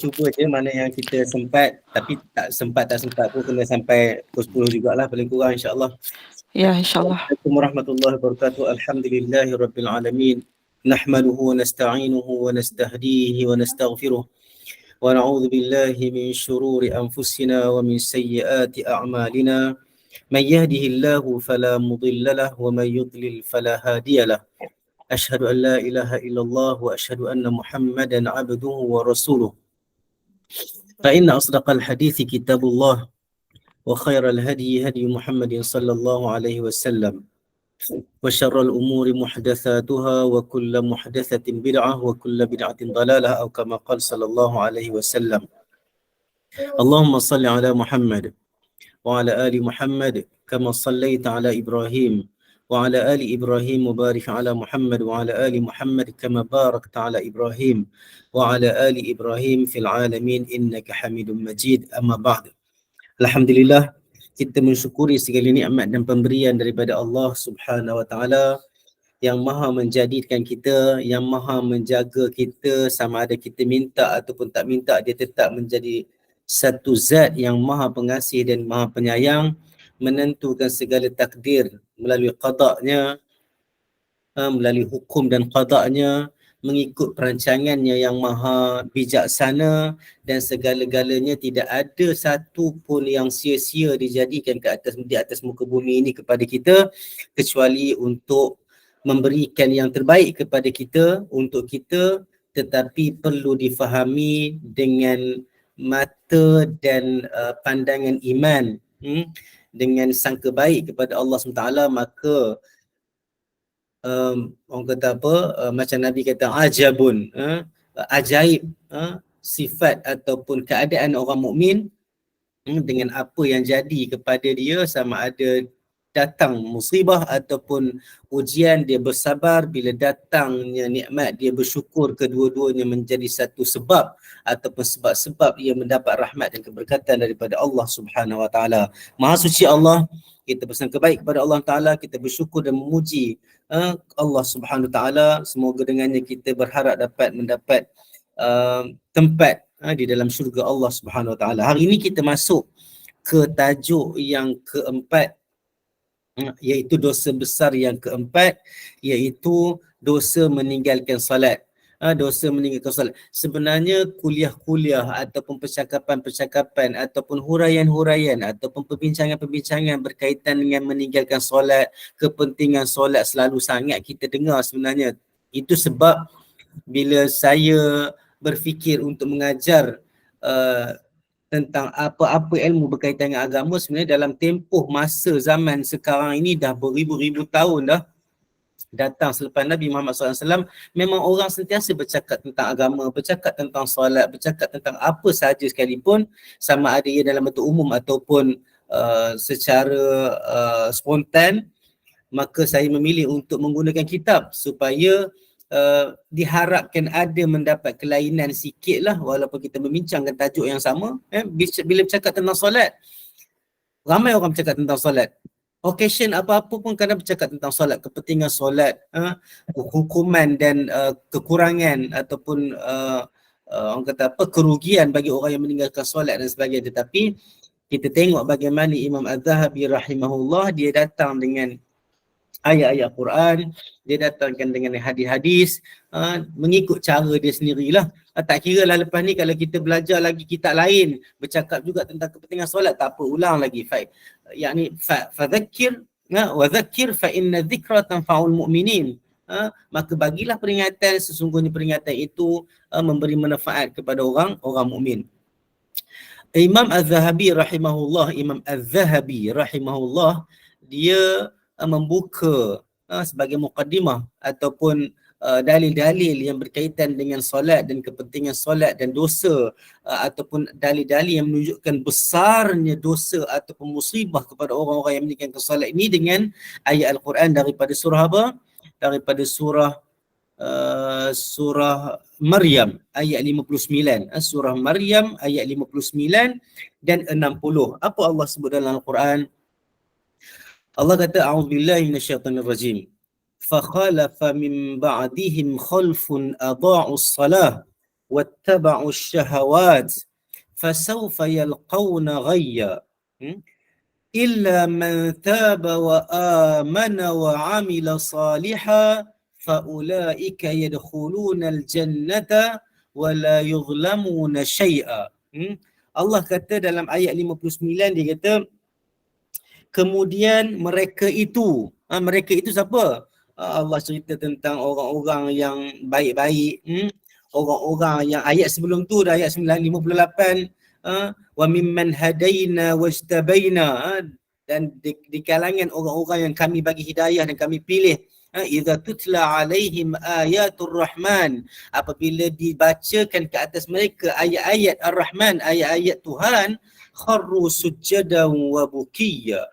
cuba je mana yang kita sempat, tapi tak sempat pun kena sampai pukul 10 jugalah paling kurang insya-Allah. Ya, insyaAllah. Assalamualaikum warahmatullahi wabarakatuh. Alhamdulillahi rabbil alamin. Nahmaduhu wa nasta'inuhu wa nastahdihi wa nastaghfiruh. Wa na'udzu billahi min syururi anfusina wa min sayyiati a'malina. Man yahdihillahu fala mudilla lahu wa man yudlil fala hadiyalah. Asyhadu an la ilaha illallah wa asyhadu anna Muhammadan 'abduhu wa rasuluh. فإن أصدق الحديث كتاب الله وخير الهدي هدي محمد صلى الله عليه وسلم وشر الأمور محدثاتها وكل محدثة بدعة وكل بدعة ضلالة أو كما قال صلى الله عليه وسلم. اللهم صل على محمد وعلى آل محمد كما صليت على إبراهيم وعلى آل إبراهيم وبارك على محمد وعلى آل محمد كما باركت على إبراهيم وعلى آل إبراهيم في العالمين إنك حميد مجيد. أما بعد. Alhamdulillah, kita mensyukuri segala nikmat dan pemberian daripada Allah Subhanahu Wa Taala yang maha menjadikan kita, yang maha menjaga kita, sama ada kita minta ataupun tak minta, dia tetap menjadi satu zat yang maha pengasih dan maha penyayang, menentukan segala takdir melalui qada'nya, melalui hukum dan qada'nya, mengikut perancangannya yang maha bijaksana, dan segala-galanya tidak ada satu pun yang sia-sia dijadikan di atas muka bumi ini kepada kita kecuali untuk memberikan yang terbaik kepada kita untuk kita, tetapi perlu difahami dengan mata dan pandangan iman, dengan sangka baik kepada Allah SWT. Maka orang kata apa, macam Nabi kata ajabun, ajaib, sifat ataupun keadaan orang mukmin dengan apa yang jadi kepada dia, sama ada datang musibah ataupun ujian, dia bersabar. Bila datangnya nikmat, dia bersyukur. Kedua-duanya menjadi satu sebab ataupun sebab-sebab ia mendapat rahmat dan keberkatan daripada Allah Subhanahu Wa Taala. Maha suci Allah, kita bersangka baik kepada Allah Taala, kita bersyukur dan memuji Allah Subhanahu Wa Taala. Semoga dengannya kita berharap dapat mendapat tempat di dalam syurga Allah Subhanahu Wa Taala. Hari ini kita masuk ke tajuk yang keempat, iaitu dosa besar yang keempat, iaitu dosa meninggalkan salat. Dosa meninggalkan salat. Sebenarnya kuliah-kuliah ataupun percakapan-percakapan ataupun huraian-huraian ataupun perbincangan-perbincangan berkaitan dengan meninggalkan solat, kepentingan solat selalu sangat kita dengar sebenarnya. Itu sebab bila saya berfikir untuk mengajar tentang apa-apa ilmu berkaitan dengan agama, sebenarnya dalam tempoh masa zaman sekarang ini dah beribu-ribu tahun dah datang selepas Nabi Muhammad SAW, memang orang sentiasa bercakap tentang agama, bercakap tentang solat, bercakap tentang apa sahaja sekalipun, sama ada ia dalam bentuk umum ataupun secara spontan. Maka saya memilih untuk menggunakan kitab supaya diharapkan ada mendapat kelainan sikit lah, walaupun kita membincangkan tajuk yang sama. Bila bercakap tentang solat, ramai orang bercakap tentang solat. Occasion apa-apa pun kadang bercakap tentang solat, kepentingan solat, hukuman dan kekurangan ataupun orang kata apa, kerugian bagi orang yang meninggalkan solat dan sebagainya. Tetapi kita tengok bagaimana Imam Az-Zahabi rahimahullah, dia datang dengan ayat-ayat Quran, dia datangkan dengan hadis-hadis, mengikut cara dia sendirilah. Tak kira lah lepas ni kalau kita belajar lagi kitab lain bercakap juga tentang kepentingan solat, tak apa, ulang lagi. Yani fadzakir wa dzakir fa inna dzikra tanfa'ul mu'minin. Maka bagilah peringatan, sesungguhnya peringatan itu memberi manfaat kepada orang mukmin. Imam Az-Zahabi rahimahullah, dia membuka sebagai muqaddimah ataupun dalil-dalil yang berkaitan dengan solat dan kepentingan solat dan dosa, ataupun dalil-dalil yang menunjukkan besarnya dosa ataupun musibah kepada orang-orang yang meninggalkan solat ini dengan ayat Al-Quran daripada surah apa? Daripada surah Maryam ayat 59. Surah Maryam ayat 59 dan 60. Apa Allah sebut dalam Al-Quran? Allah kata, a'udzubillahi minasyaitonirrajim. فَخَلَفَ مِنْ بَعْدِهِمْ خَلْفٌ أَضَاعُوا الصَّلَاةَ wattaba'u syahawat fasawfa yalqawna ghayya. Illa man taba wa amana wa amila salihan faulaika yadkhuluna al-jannata wa la yuzlamuna syai'a. Allah kata dalam ayat 59, dia kata kemudian mereka itu siapa? Allah cerita tentang orang-orang yang baik-baik, orang-orang yang ayat sebelum tu dah, ayat 58, wa mimman hadaina wajtabaina, dan di kalangan orang-orang yang kami bagi hidayah dan kami pilih, idza tutla alaihim ayatul rahman, apabila dibacakan ke atas mereka ayat-ayat ar-rahman, ayat-ayat Tuhan, kharru sujjadan wa bukiyya.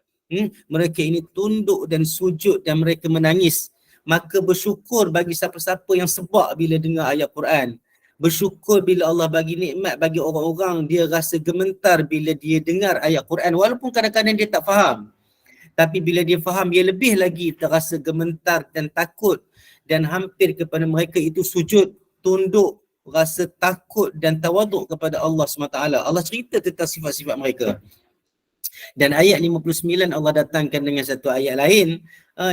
Mereka ini tunduk dan sujud dan mereka menangis. Maka bersyukur bagi siapa-siapa yang sebab bila dengar ayat Quran. Bersyukur bila Allah bagi nikmat bagi orang-orang, dia rasa gemetar bila dia dengar ayat Quran, walaupun kadang-kadang dia tak faham. Tapi bila dia faham, dia lebih lagi terasa gemetar dan takut, dan hampir kepada mereka itu sujud, tunduk, rasa takut dan tawaduk kepada Allah SWT. Allah cerita tentang sifat-sifat mereka. Dan ayat 59 Allah datangkan dengan satu ayat lain,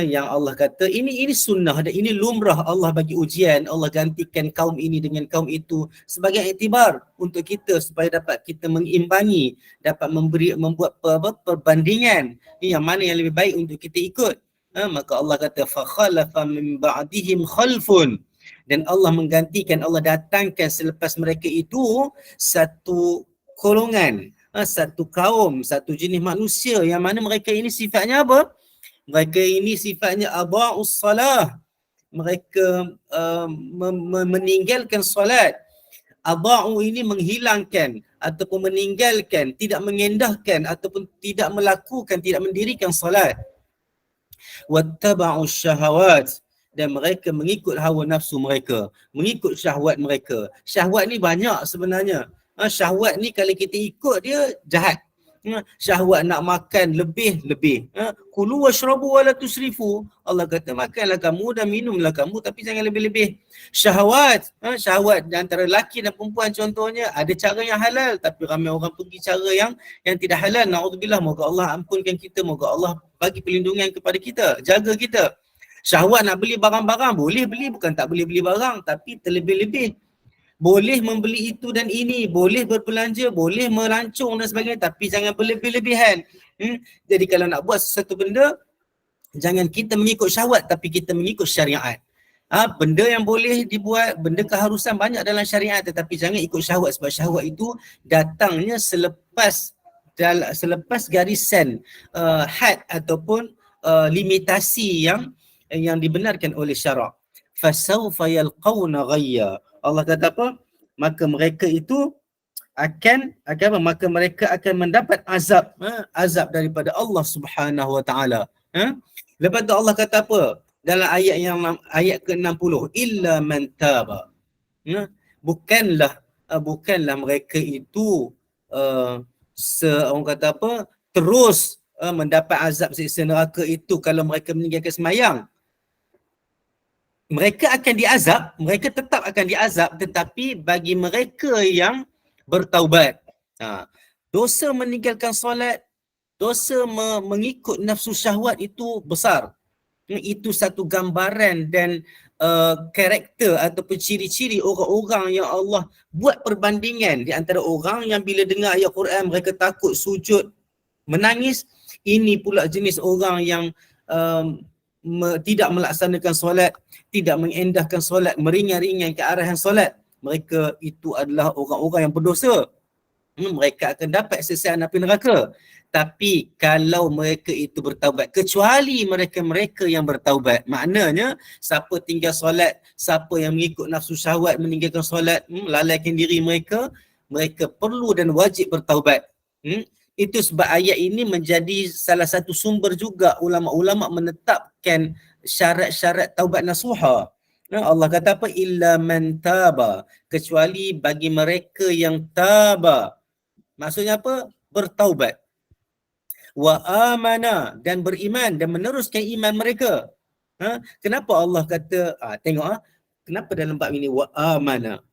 yang Allah kata ini sunnah dan ini lumrah Allah bagi ujian. Allah gantikan kaum ini dengan kaum itu sebagai iktibar untuk kita supaya dapat kita mengimbangi, dapat membuat perbandingan yang mana yang lebih baik untuk kita ikut. Maka Allah kata fa khalafa min ba'dihim khalfun, dan Allah menggantikan, Allah datangkan selepas mereka itu satu golongan, satu kaum, satu jenis manusia yang mana mereka ini sifatnya apa? Mereka ini sifatnya adha'us salah. Mereka meninggalkan solat. Adha'u ini menghilangkan ataupun meninggalkan, tidak mengendahkan ataupun tidak melakukan, tidak mendirikan solat. Wattaba'u syahawat, dan mereka mengikut hawa nafsu mereka, mengikut syahwat mereka. Syahwat ni banyak sebenarnya. Syahwat ni kalau kita ikut dia jahat. Syahwat nak makan lebih-lebih. Kulu washrabu wala tusrifu. Allah kata makanlah kamu dan minumlah kamu tapi jangan lebih-lebih. Syahwat, syahwat antara lelaki dan perempuan contohnya, ada cara yang halal tapi ramai orang pergi cara yang tidak halal. Na'udzubillah, moga Allah ampunkan kita, moga Allah bagi perlindungan kepada kita, jaga kita. Syahwat nak beli barang-barang, boleh beli, bukan tak boleh beli barang, tapi terlebih-lebih. Boleh membeli itu dan ini, boleh berbelanja, boleh melancong dan sebagainya, tapi jangan berlebih-lebihan. Jadi kalau nak buat sesuatu benda, jangan kita mengikut syahwat tapi kita mengikut syariat. Benda yang boleh dibuat, benda keharusan banyak dalam syariat, tetapi jangan ikut syahwat, sebab syahwat itu datangnya selepas garisan had ataupun limitasi yang dibenarkan oleh syarak. Fasawfa yalqawna ghayya. Allah kata apa? Maka mereka itu akan maka mereka akan mendapat azab, azab daripada Allah Subhanahu Wa Taala. Lepas tu Allah kata apa? Dalam ayat ke-60, illa man taba. Bukanlah mereka itu orang kata apa? Terus mendapat azab siksa neraka itu kalau mereka meninggalkan semayang. Mereka akan diazab, mereka tetap akan diazab, tetapi bagi mereka yang bertaubat. Dosa meninggalkan solat, dosa mengikut nafsu syahwat itu besar. Itu satu gambaran dan karakter ataupun ciri-ciri orang-orang yang Allah buat perbandingan di antara orang yang bila dengar ayat Quran mereka takut, sujud, menangis. Ini pula jenis orang yang tidak melaksanakan solat, tidak mengendahkan solat, meringan-ringan ke arahan solat. Mereka itu adalah orang-orang yang berdosa. Mereka akan dapat siksaan api neraka. Tapi kalau mereka itu bertaubat, kecuali mereka-mereka yang bertaubat, maknanya siapa tinggal solat, siapa yang mengikut nafsu syahwat meninggalkan solat, lalaikan diri mereka, mereka perlu dan wajib bertaubat. Itu sebab ayat ini menjadi salah satu sumber juga ulama-ulama menetapkan syarat-syarat taubat nasuha. Allah kata apa? Illa man taba, kecuali bagi mereka yang taba. Maksudnya apa? Bertaubat. Wa amana, dan beriman dan meneruskan iman mereka. Kenapa Allah kata, tengok kenapa dalam bab ini wa amana?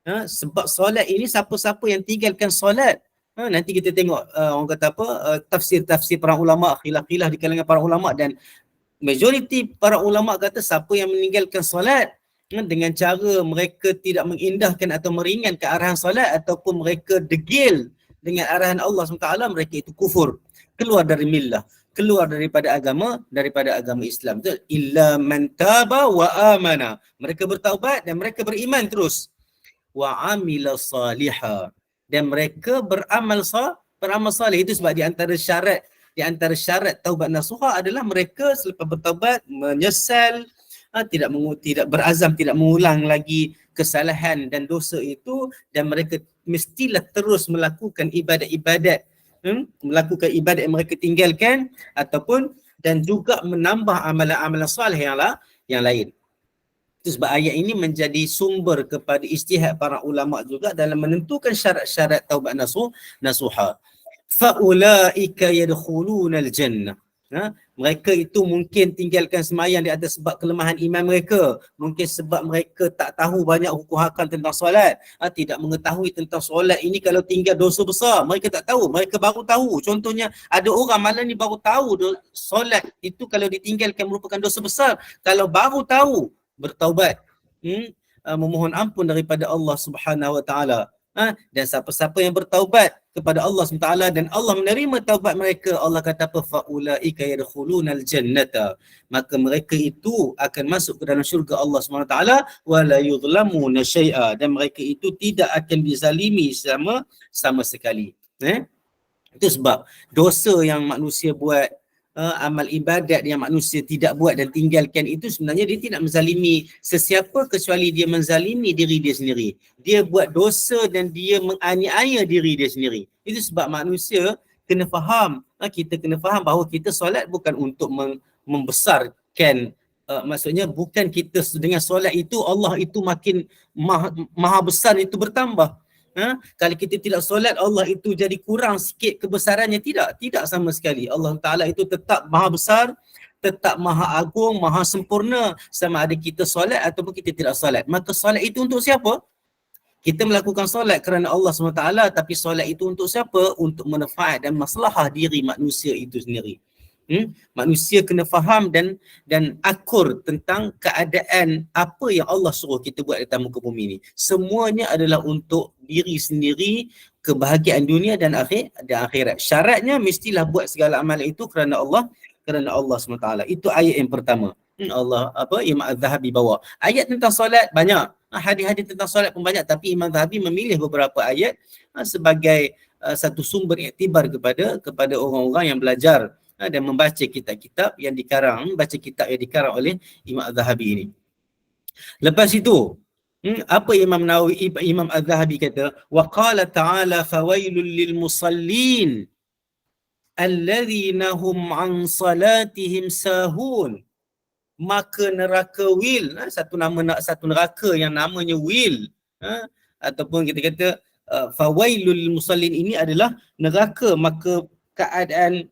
Sebab solat ini siapa-siapa yang tinggalkan solat, nanti kita tengok orang kata apa, tafsir-tafsir para ulama, khilaf-khilaf di kalangan para ulama, dan majoriti para ulama kata siapa yang meninggalkan solat dengan cara mereka tidak mengindahkan atau meringankan arahan solat ataupun mereka degil dengan arahan Allah SWT, mereka itu kufur, keluar dari millah, keluar daripada agama Islam. Betul? Illa man taba wa amana. Mereka bertaubat dan mereka beriman terus. Wa amila salihah, dan mereka beramal salih. Itu sebab di antara syarat taubat nasuha adalah mereka selepas bertaubat menyesal, tidak berazam tidak mengulang lagi kesalahan dan dosa itu, dan mereka mestilah terus melakukan ibadat-ibadat, melakukan ibadat yang mereka tinggalkan, ataupun dan juga menambah amalan-amalan salih yang lain. Itu sebab ayat ini menjadi sumber kepada ijtihad para ulama juga dalam menentukan syarat-syarat taubat nasuha. Faulaika yadkhulunal jannah. Mereka itu mungkin tinggalkan sembahyang di atas sebab kelemahan iman mereka, mungkin sebab mereka tak tahu banyak hukum hakam tentang solat, tidak mengetahui tentang solat ini kalau tinggal dosa besar, mereka tak tahu, mereka baru tahu. Contohnya ada orang malam ni baru tahu solat itu kalau ditinggalkan merupakan dosa besar, kalau baru tahu bertaubat, memohon ampun daripada Allah Subhanahu Wa Taala, dan siapa-siapa yang bertaubat kepada Allah SWT dan Allah menerima taubat mereka, Allah kata apa, faulaika yadkhulunal jannata, maka mereka itu akan masuk ke dalam syurga Allah SWT, wala yuzlamuna syai'a, dan mereka itu tidak akan dizalimi sama sekali. Itu sebab dosa yang manusia buat, amal ibadat yang manusia tidak buat dan tinggalkan itu, sebenarnya dia tidak menzalimi sesiapa kecuali dia menzalimi diri dia sendiri. Dia buat dosa dan dia menganiaya diri dia sendiri. Itu sebab manusia kena faham, kita kena faham bahawa kita solat bukan untuk membesarkan, maksudnya bukan kita dengan solat itu Allah itu makin maha besar, itu bertambah. Kalau kita tidak solat Allah itu jadi kurang sikit kebesarannya, tidak sama sekali. Allah Ta'ala itu tetap maha besar, tetap maha agung, maha sempurna, sama ada kita solat ataupun kita tidak solat. Maka solat itu untuk siapa? Kita melakukan solat kerana Allah SWT, tapi solat itu untuk siapa? Untuk manfaat dan maslahah diri manusia itu sendiri. Manusia kena faham dan akur tentang keadaan apa yang Allah suruh kita buat di muka bumi ini. Semuanya adalah untuk diri sendiri, kebahagiaan dunia dan akhirat. Syaratnya mestilah buat segala amalan itu kerana Allah SWT. Itu ayat yang pertama. Imam Az-Zahabi bawa. Ayat tentang solat banyak. Hadis-hadis tentang solat pun banyak, tapi Imam Az-Zahabi memilih beberapa ayat sebagai satu sumber iktibar kepada orang-orang yang belajar dan membaca kitab-kitab yang dikarang, oleh Imam Az-Zahabi ini. Lepas itu, apa Imam Az-Zahabi kata? Wa qala ta'ala fawailul lil musallin alladhina hum an salatihim sahun. Maka neraka wil, satu neraka yang namanya wil, ataupun kita kata fawailul lil musallin ini adalah neraka, maka keadaan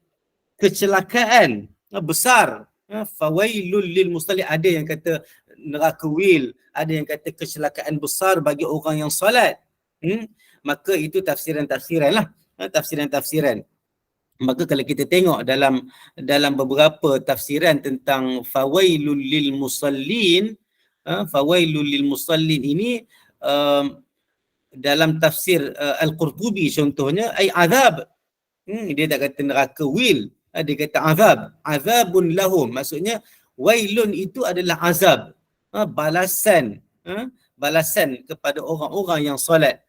kecelakaan besar. Fawailul lil musallin, ada yang kata neraka wil, ada yang kata kecelakaan besar bagi orang yang solat. Maka itu tafsiran-tafsiran lah, tafsiran-tafsiran. Maka kalau kita tengok dalam beberapa tafsiran tentang fawailul lil musallin, fawailul lil musallin ini dalam tafsir Al-Qurtubi contohnya, ay azab. Dia tak kata neraka wil, dia kata azabun lahum, maksudnya wailun itu adalah azab, balasan kepada orang-orang yang solat.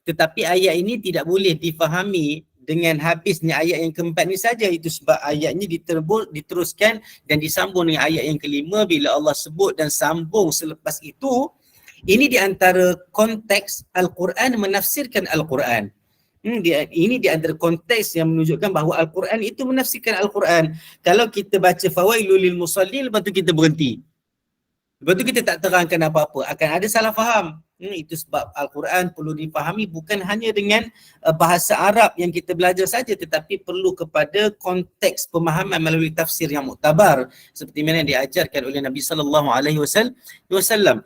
Tetapi ayat ini tidak boleh difahami dengan habisnya ayat yang keempat ni saja. Itu sebab ayatnya diteruskan dan disambung dengan ayat yang kelima, bila Allah sebut dan sambung selepas itu. Ini di antara konteks Al-Quran menafsirkan Al-Quran. Ini di antara konteks yang menunjukkan bahawa Al-Quran itu menafsirkan Al-Quran. Kalau kita baca fawailul lil musallin, lepas tu kita berhenti, lepas tu kita tak terangkan apa-apa, akan ada salah faham. Itu sebab Al-Quran perlu dipahami bukan hanya dengan bahasa Arab yang kita belajar saja, tetapi perlu kepada konteks pemahaman melalui tafsir yang muktabar, seperti mana yang diajarkan oleh Nabi sallallahu alaihi wasallam.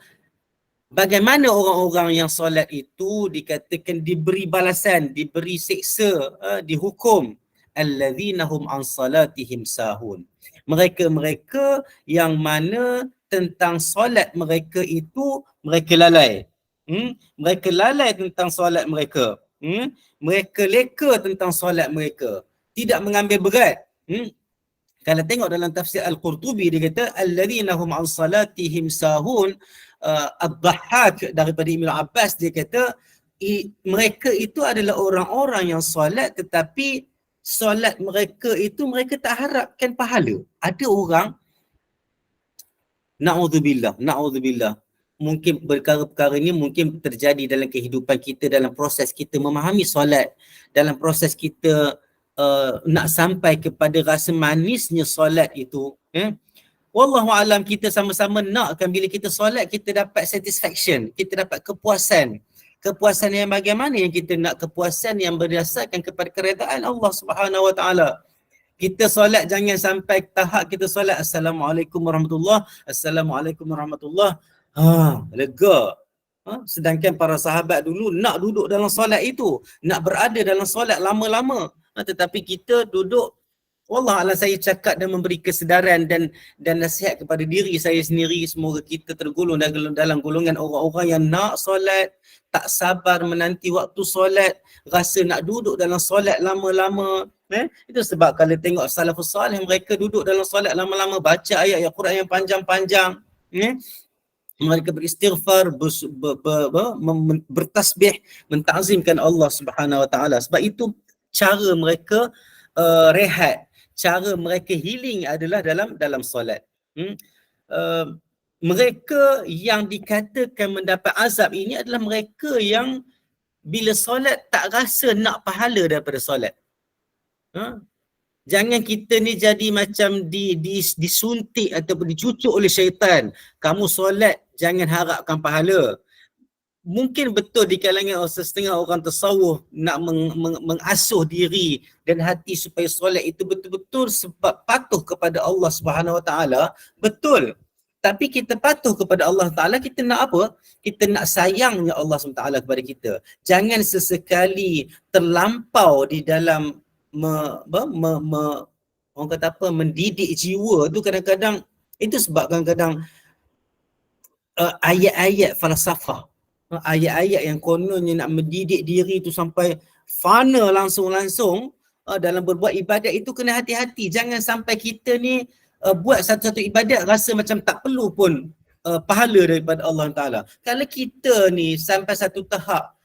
Bagaimana orang-orang yang solat itu dikatakan diberi balasan, diberi siksa, dihukum. Allazina hum an salatihim sahun. Mereka-mereka yang mana tentang solat mereka itu mereka lalai. Mereka lalai tentang solat mereka. Mereka leka tentang solat mereka. Tidak mengambil berat. Kalau tengok dalam tafsir Al-Qurtubi dia kata alladzina hum an salatihim sahun, Ad-Dhahhak daripada Ibn Abbas dia kata mereka itu adalah orang-orang yang solat tetapi solat mereka itu mereka tak harapkan pahala. Ada orang na'udzubillah mungkin perkara-perkara ini mungkin terjadi dalam kehidupan kita, dalam proses kita memahami solat, dalam proses kita nak sampai kepada rasa manisnya solat itu. Wallahu alam, kita sama-sama nakkan bila kita solat kita dapat satisfaction, kita dapat kepuasan. Kepuasan yang bagaimana yang kita nak? Kepuasan yang berdasarkan kepada keredaan Allah Subhanahu Wa Taala. Kita solat jangan sampai tahap kita solat Assalamualaikum warahmatullahi, Assalamualaikum warahmatullahi. Lega. Sedangkan para sahabat dulu nak duduk dalam solat itu, nak berada dalam solat lama-lama. Tetapi kita duduk, wallah alam, saya cakap dan memberi kesedaran dan nasihat kepada diri saya sendiri, semoga kita tergolong dalam golongan orang-orang yang nak solat, tak sabar menanti waktu solat, rasa nak duduk dalam solat lama-lama. Itu sebab kalau tengok salafus salih, mereka duduk dalam solat lama-lama, baca ayat Quran yang panjang-panjang. Mereka beristighfar, bertasbih, mentazimkan Allah Subhanahu Wa Taala. Sebab itu cara mereka rehat, cara mereka healing adalah dalam solat. Mereka yang dikatakan mendapat azab ini adalah mereka yang bila solat tak rasa nak pahala daripada solat. Jangan kita ni jadi macam disuntik ataupun dicucuk oleh syaitan. Kamu solat jangan harapkan pahala. Mungkin betul di kalangan setengah orang tasawuf nak mengasuh diri dan hati supaya solat itu betul-betul sebab patuh kepada Allah Subhanahu Wa Taala. Betul. Tapi kita patuh kepada Allah Ta'ala, kita nak apa? Kita nak sayangnya Allah SWT kepada kita. Jangan sesekali terlampau di dalam orang kata apa, mendidik jiwa tu. Kadang-kadang itu sebab kadang-kadang ayat-ayat falsafah, ayat-ayat yang kononnya nak mendidik diri tu sampai fana langsung-langsung dalam berbuat ibadat itu, kena hati-hati. Jangan sampai kita ni buat satu-satu ibadat rasa macam tak perlu pun pahala daripada Allah Ta'ala. Kalau kita ni sampai satu tahap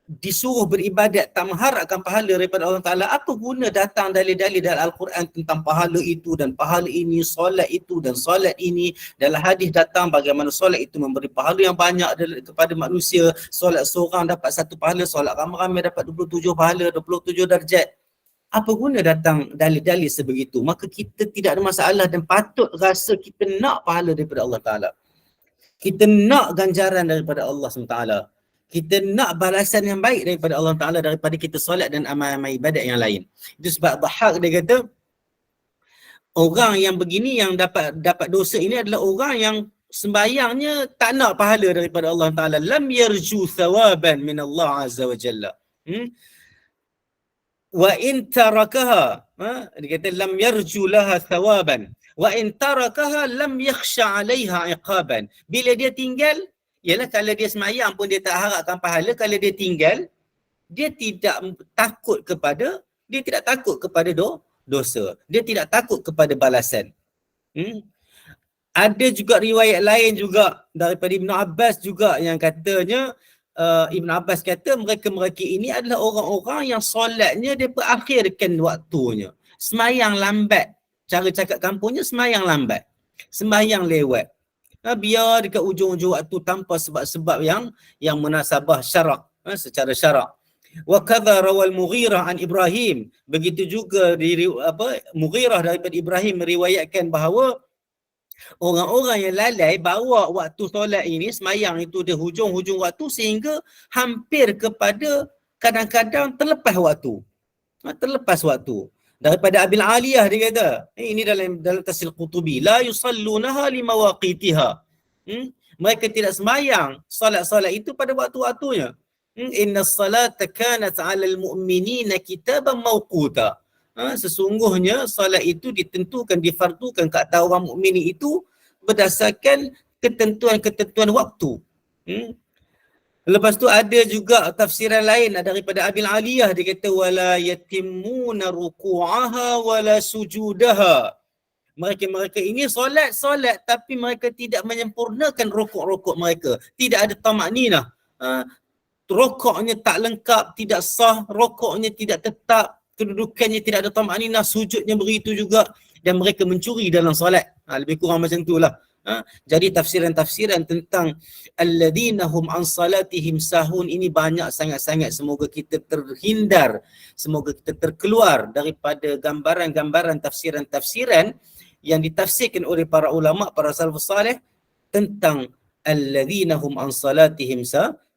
disuruh beribadat tak mengharapkan pahala daripada Allah Ta'ala, apa guna datang dalil-dalil dalam Al-Quran tentang pahala itu dan pahala ini, solat itu dan solat ini. Dalam hadis datang bagaimana solat itu memberi pahala yang banyak kepada manusia. Solat seorang dapat 1 pahala, solat ramai-ramai dapat 27 pahala, 27 darjat. Apa guna datang dalil-dalil sebegitu? Maka kita tidak ada masalah dan patut rasa kita nak pahala daripada Allah Ta'ala. Kita nak ganjaran daripada Allah SWT. Kita nak balasan yang baik daripada Allah Ta'ala daripada kita solat dan amal-amal ibadat yang lain. Itu sebab Dhahhak dia kata, orang yang begini yang dapat dosa ini adalah orang yang sembayangnya tak nak pahala daripada Allah Ta'ala. Lam yarju thawaban min Allah Azza wa Jalla. Wa in tarakaha, dia kata lam yarju laha thawaban wa in tarakaha lam yakhsha 'alaiha iqaban. Bila dia tinggal, ialah kalau dia semayang pun dia tak harapkan pahala. Kalau dia tinggal, dia tidak takut kepada dosa. Dia tidak takut kepada balasan. Ada juga riwayat lain juga daripada Ibn Abbas juga yang katanya, Ibn Abbas kata mereka-mereka ini adalah orang-orang yang solatnya dia perakhirkan waktunya. Semayang lambat. Cara cakap kampungnya semayang lambat. Semayang lewat. Biar dekat ujung-ujung waktu tanpa sebab-sebab yang munasabah syarak, secara syarak. Wa kadza rawal Mughirah an Ibrahim. Begitu juga Mughirah daripada Ibrahim meriwayatkan bahawa orang-orang yang lalai bawa waktu solat ini, semayang itu dia hujung-hujung waktu sehingga hampir kepada kadang-kadang terlepas waktu. Terlepas waktu. Daripada Abil Aliyah dia kata, ini dalam tafsir Qurtubi, la yusallunaha limawaqitiha. Mereka tidak sembahyang solat-solat itu pada waktu-waktunya. Inna salata kanat 'alal mu'minina kitaban mawquta. Sesungguhnya solat itu ditentukan, difardukan ke atas orang mukmin itu berdasarkan ketentuan-ketentuan waktu. Lepas tu ada juga tafsiran lain daripada Abil Aliyah, dia kata wala yatimmuna ruku'aha wala sujudaha. Mereka ini solat tapi mereka tidak menyempurnakan rukuk-rukuk mereka. Tidak ada tamakninah. Rukuknya tak lengkap, tidak sah, rukuknya tidak tetap, kedudukannya tidak ada tamakninah, sujudnya begitu juga, dan mereka mencuri dalam solat. Lebih kurang macam itulah. Jadi tafsiran-tafsiran tentang alladzina hum an salatihim sahun ini banyak sangat-sangat. Semoga kita terhindar, semoga kita terkeluar daripada gambaran-gambaran tafsiran-tafsiran yang ditafsirkan oleh para ulama, para salafus salih tentang alladzina hum an salatihim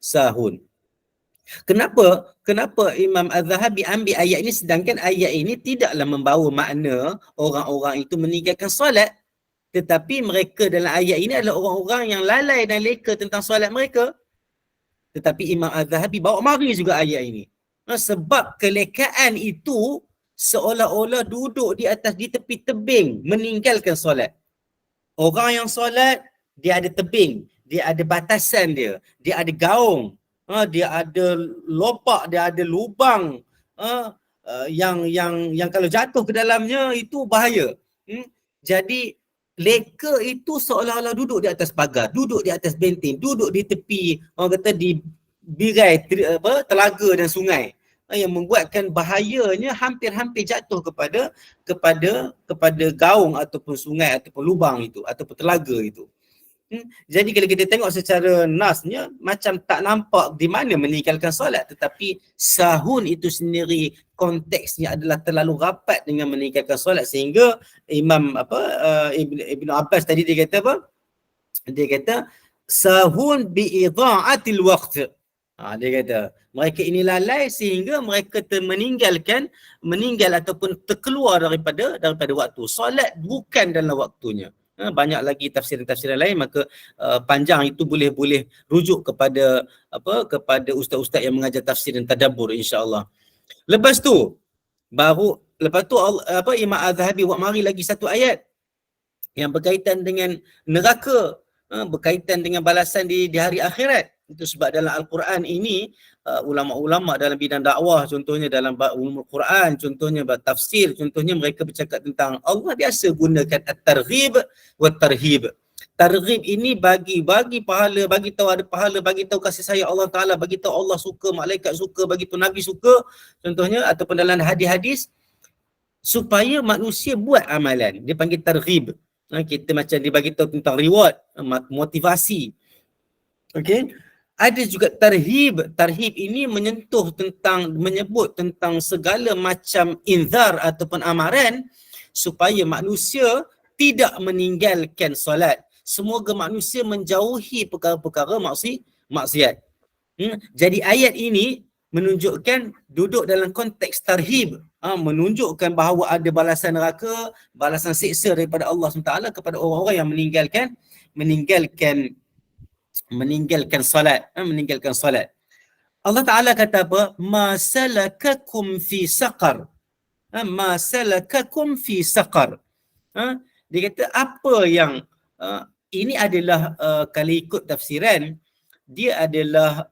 sahun. Kenapa Imam Az-Zahabi ambil ayat ini sedangkan ayat ini tidaklah membawa makna orang-orang itu meninggalkan solat, tetapi mereka dalam ayat ini adalah orang-orang yang lalai dan leka tentang solat mereka. Tetapi Imam Az-Zahabi bawa mari juga ayat ini. Sebab kelekaan itu seolah-olah duduk di tepi tebing meninggalkan solat. Orang yang solat, dia ada tebing, dia ada batasan dia ada gaung, dia ada lopak, dia ada lubang yang kalau jatuh ke dalamnya itu bahaya. Jadi leka itu seolah-olah duduk di atas pagar, duduk di atas benteng, duduk di tepi, orang kata di birai telaga dan sungai, yang membuatkan bahayanya hampir-hampir jatuh kepada gaung ataupun sungai ataupun lubang itu ataupun telaga itu. Jadi kalau kita tengok secara nasnya macam tak nampak di mana meninggalkan solat, tetapi sahun itu sendiri konteksnya adalah terlalu rapat dengan meninggalkan solat sehingga Imam Ibn Abbas tadi dia kata apa? Dia kata sahun bi idha'atil waqt. Dia kata mereka ini lalai sehingga mereka meninggal ataupun terkeluar daripada waktu. Solat bukan dalam waktunya. Banyak lagi tafsiran-tafsiran lain, maka panjang itu boleh rujuk kepada ustaz-ustaz yang mengajar tafsir dan tadabbur insya-Allah. Lepas tu Imam Az-Zahabi buat mari lagi satu ayat yang berkaitan dengan neraka, berkaitan dengan balasan di hari akhirat. Itu sebab dalam Al-Quran ini ulama-ulama dalam bidang dakwah, contohnya dalam ulumul Quran, contohnya tafsir, contohnya mereka bercakap tentang Allah biasa gunakan at-targhib wa tarhib. Targhib ini bagi pahala, bagi tahu ada pahala, bagi tahu kasih sayang Allah Taala, bagi tahu Allah suka, malaikat suka, bagi tahu Nabi suka, contohnya ataupun dalam hadis-hadis supaya manusia buat amalan. Dia panggil targhib. Kita macam dia bagi tahu tentang reward, motivasi. Okey. Ada juga tarhib. Tarhib ini menyebut tentang segala macam inzar ataupun amaran supaya manusia tidak meninggalkan solat. Semoga manusia menjauhi perkara-perkara maksiat. Jadi ayat ini menunjukkan duduk dalam konteks tarhib, menunjukkan bahawa ada balasan neraka, balasan siksa daripada Allah SWT kepada orang-orang yang meninggalkan solat. Allah Ta'ala kata apa? Ma salakakum fi saqar. Ma salakakum fi saqar. Dia kata apa yang ini adalah kalau ikut tafsiran dia adalah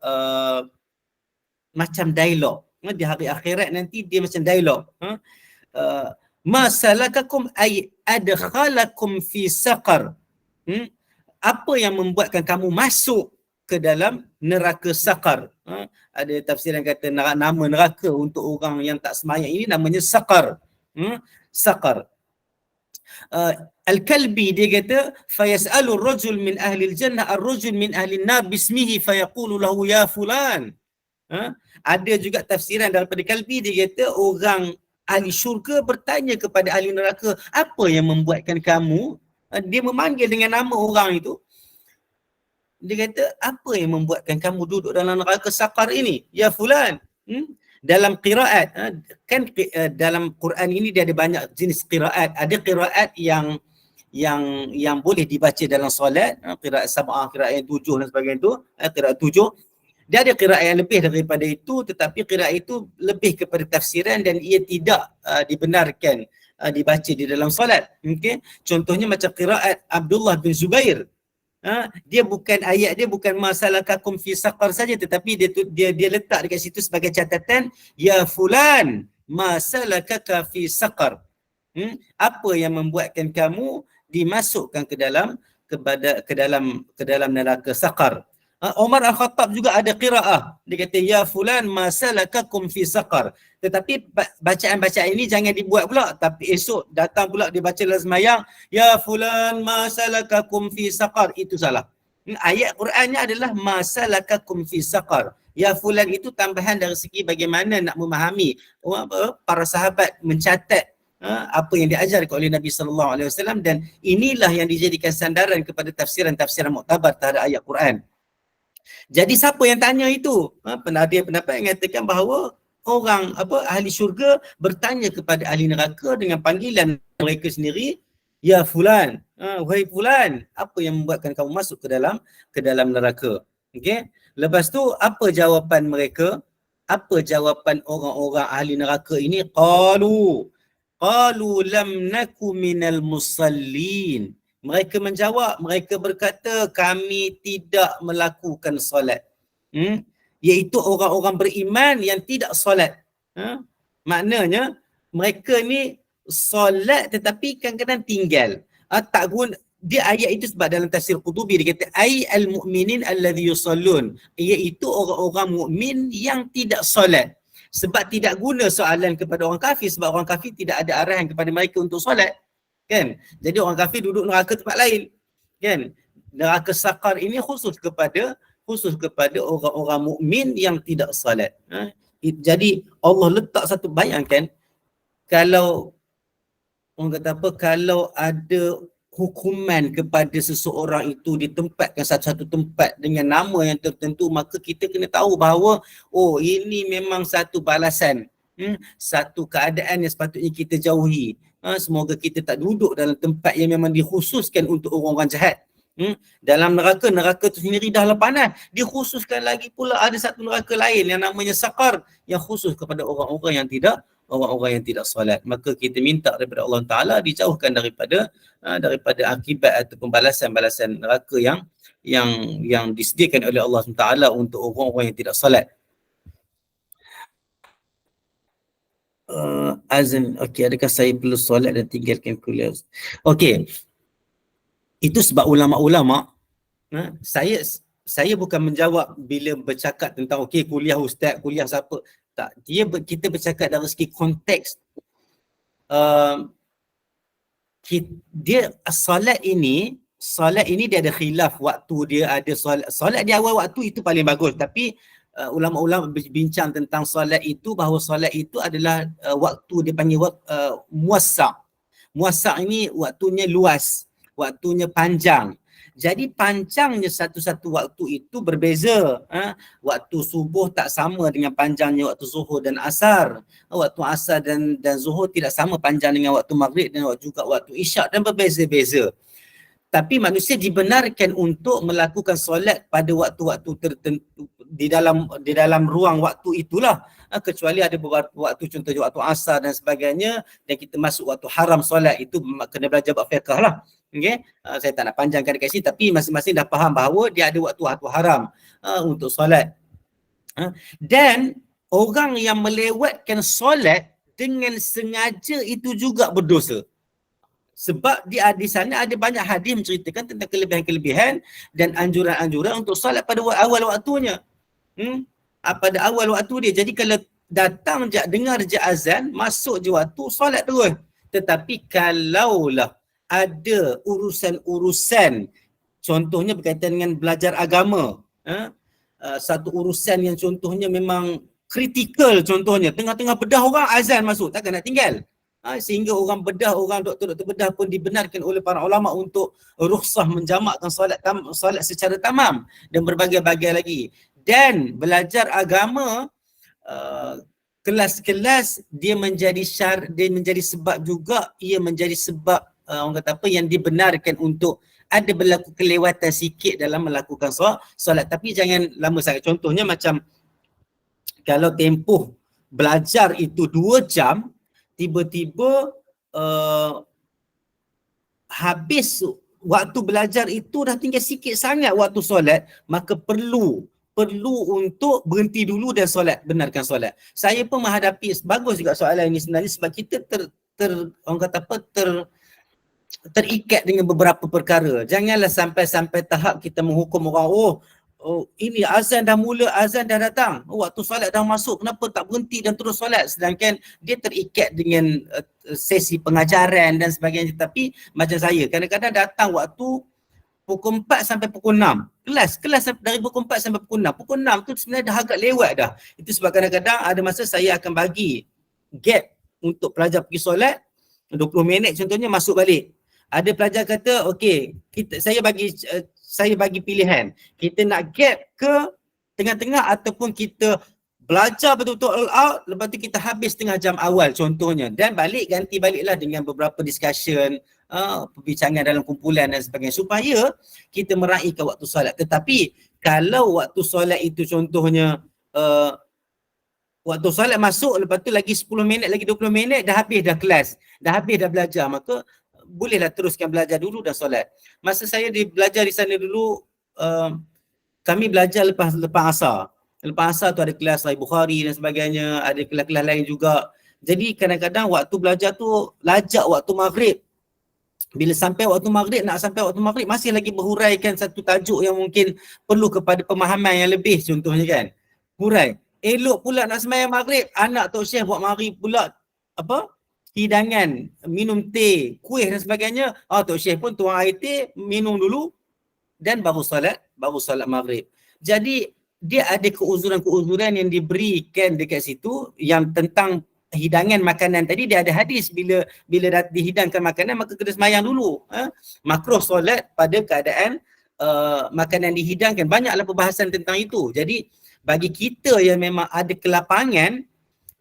macam dialog. Di hari akhirat nanti dia macam dialog. Ma salakakum ay adkhalakum fi saqar. Apa yang membuatkan kamu masuk ke dalam neraka saqar? Ada tafsir yang kata nama neraka untuk orang yang tak sembahyang ini namanya saqar. Saqar. Al-Kalbi dia kata fayas'alu ar-rajul min ahli al-jannah ar-rajul min ahli an-nar bismihi fayaqulu lahu ya fulan. Ada juga tafsiran daripada Kalbi, dia kata orang ahli syurga bertanya kepada ahli neraka, apa yang membuatkan kamu, dia memanggil dengan nama orang itu. Dia kata, apa yang membuatkan kamu duduk dalam neraka saqar ini? Ya fulan. Dalam qiraat, kan dalam Quran ini dia ada banyak jenis qiraat. Ada qiraat yang yang boleh dibaca dalam solat, qiraat sab'ah, qiraat yang 7 dan sebagainya tu, qiraat 7. Dia ada qiraat yang lebih daripada itu, tetapi qiraat itu lebih kepada tafsiran dan ia tidak dibenarkan dibaca di dalam solat. Okay? Contohnya macam qiraat Abdullah bin Zubair. Dia bukan ayat dia bukan masalakakum fi saqar saja, tetapi dia letak dekat situ sebagai catatan, ya fulan masalakaka fi saqar. Apa yang membuatkan kamu dimasukkan ke dalam neraka saqar. Umar Al-Khattab juga ada qiraah. Dia kata ya fulan masalakakum fi saqar. Tetapi bacaan-bacaan ini jangan dibuat pula, tapi esok datang pula dia baca dalam sembahyang, ya fulan masalakakum fi saqar. Itu salah. Ayat Qurannya adalah masalakakum fi saqar. Ya fulan itu tambahan dari segi bagaimana nak memahami para sahabat mencatat apa yang diajarkan oleh Nabi sallallahu alaihi wasallam, dan inilah yang dijadikan sandaran kepada tafsiran-tafsiran muktabar terhadap ayat Quran. Jadi siapa yang tanya itu? Ada pendapat yang mengatakan bahawa orang ahli syurga bertanya kepada ahli neraka dengan panggilan mereka sendiri, ya fulan, wahai fulan, apa yang membuatkan kamu masuk ke dalam neraka? Okey. Lepas tu apa jawapan mereka? Apa jawapan orang-orang ahli neraka ini? Qalu lam naku minal musallin. Mereka menjawab, mereka berkata kami tidak melakukan solat. Iaitu orang-orang beriman yang tidak solat. Maknanya mereka ni solat tetapi kadang-kadang tinggal. Tak guna dia ayat itu sebab dalam tafsir Qutubi dia kata ai al-mu'minin alladhi yusallun, iaitu orang-orang mukmin yang tidak solat. Sebab tidak guna soalan kepada orang kafir, sebab orang kafir tidak ada arahan kepada mereka untuk solat. Kan? Jadi orang kafir duduk neraka tempat lain. Kan? Neraka saqar ini khusus kepada orang-orang mukmin yang tidak salat. Jadi Allah letak satu, bayangkan kalau orang kata apa, kalau ada hukuman kepada seseorang itu ditempatkan satu-satu tempat dengan nama yang tertentu, maka kita kena tahu bahawa ini memang satu balasan, satu keadaan yang sepatutnya kita jauhi. Semoga kita tak duduk dalam tempat yang memang dikhususkan untuk orang-orang jahat. Dalam neraka tu sendiri dah panas, dikhususkan lagi pula ada satu neraka lain yang namanya saqar, yang khusus kepada orang-orang yang tidak solat. Maka kita minta daripada Allah Taala dijauhkan daripada akibat atau balasan neraka yang disediakan oleh Allah Taala untuk orang-orang yang tidak solat. Azan, okey, adakah saya perlu solat dan tinggalkan kuliah? Okey. Itu sebab ulama-ulama, saya bukan menjawab bila bercakap tentang kuliah ustaz, kuliah siapa. Tak, kita bercakap dari segi konteks. Dia solat ini dia ada khilaf waktu, dia ada solat di awal waktu itu paling bagus, tapi ulama-ulama berbincang tentang solat itu, bahawa solat itu adalah waktu dia panggil muwassa'. Muwassa' ini waktunya luas, waktunya panjang. Jadi panjangnya satu-satu waktu itu berbeza. Waktu subuh tak sama dengan panjangnya waktu zuhur dan asar. Waktu asar dan zuhur tidak sama panjang dengan waktu maghrib dan juga waktu isyak, dan berbeza-beza. Tapi manusia dibenarkan untuk melakukan solat pada waktu-waktu tertentu di dalam ruang waktu itulah. Kecuali ada beberapa waktu, contohnya waktu asar dan sebagainya, dan kita masuk waktu haram solat, itu kena belajar bab fiqh lah. Okay? Saya tak nak panjangkan dekat sini, tapi masing-masing dah faham bahawa dia ada waktu-waktu haram untuk solat. Dan orang yang melewatkan solat dengan sengaja itu juga berdosa. Sebab di sana ada banyak hadis menceritakan tentang kelebihan-kelebihan dan anjuran-anjuran untuk solat pada awal waktunya. Pada awal waktu dia. Jadi kalau datang je, dengar je azan, masuk je waktu, solat terus. Tetapi kalaulah ada urusan-urusan, contohnya berkaitan dengan belajar agama, satu urusan yang contohnya memang kritikal, contohnya tengah-tengah bedah orang azan masuk, takkan nak tinggal. Sehingga orang doktor-doktor bedah pun dibenarkan oleh para ulama untuk rukhsah menjamakkan solat secara tamam, dan berbagai-bagai lagi. Dan belajar agama, kelas-kelas dia menjadi sebab juga, ia menjadi sebab orang kata apa, yang dibenarkan untuk ada berlaku kelewatan sikit dalam melakukan solat, tapi jangan lama sangat. Contohnya macam kalau tempoh belajar itu 2 jam, tiba-tiba habis waktu belajar itu dah tinggal sikit sangat waktu solat, maka perlu untuk berhenti dulu dan solat, benarkan solat. Saya pun menghadapi, bagus juga soalan ini sebenarnya, sebab kita orang kata apa, terikat dengan beberapa perkara. Janganlah sampai tahap kita menghukum orang, ini azan dah mula, azan dah datang, waktu solat dah masuk, kenapa tak berhenti dan terus solat, sedangkan dia terikat dengan sesi pengajaran dan sebagainya. Tapi macam saya, kadang-kadang datang waktu pukul 4 sampai pukul 6. Kelas dari pukul 4 sampai pukul 6. Pukul 6 tu sebenarnya dah agak lewat dah. Itu sebab kadang-kadang ada masa saya akan bagi gap untuk pelajar pergi solat, 20 minit contohnya, masuk balik. Ada pelajar kata, okey, saya bagi pilihan. Kita nak gap ke tengah-tengah ataupun kita belajar betul-betul all out, lepas tu kita habis setengah jam awal contohnya. Dan ganti baliklah dengan beberapa discussion, perbincangan dalam kumpulan dan sebagainya, supaya kita meraihkan waktu solat. Tetapi kalau waktu solat itu contohnya waktu solat masuk, lepas tu lagi 10 minit, lagi 20 minit, dah habis dah kelas, dah habis dah belajar, maka bolehlah teruskan belajar dulu dan solat. Masa saya belajar di sana dulu, kami belajar lepas asar. Lepas asar tu ada kelas Sahih Bukhari dan sebagainya, ada kelas-kelas lain juga. Jadi kadang-kadang waktu belajar tu lajak waktu maghrib. Bila sampai waktu maghrib, masih lagi berhuraikan satu tajuk yang mungkin perlu kepada pemahaman yang lebih, contohnya kan. Hurai. Elok pula nak sembahyang maghrib, anak Tok Syekh buat mari pula hidangan, minum teh, kuih dan sebagainya. Tok Syekh pun tuang air teh, minum dulu dan baru solat maghrib. Jadi dia ada keuzuran-keuzuran yang diberikan dekat situ yang tentang hidangan makanan tadi. Dia ada hadis, bila dihidangkan makanan maka kena sembahyang dulu. Makruh solat pada keadaan makanan dihidangkan. Banyaklah perbahasan tentang itu. Jadi bagi kita yang memang ada kelapangan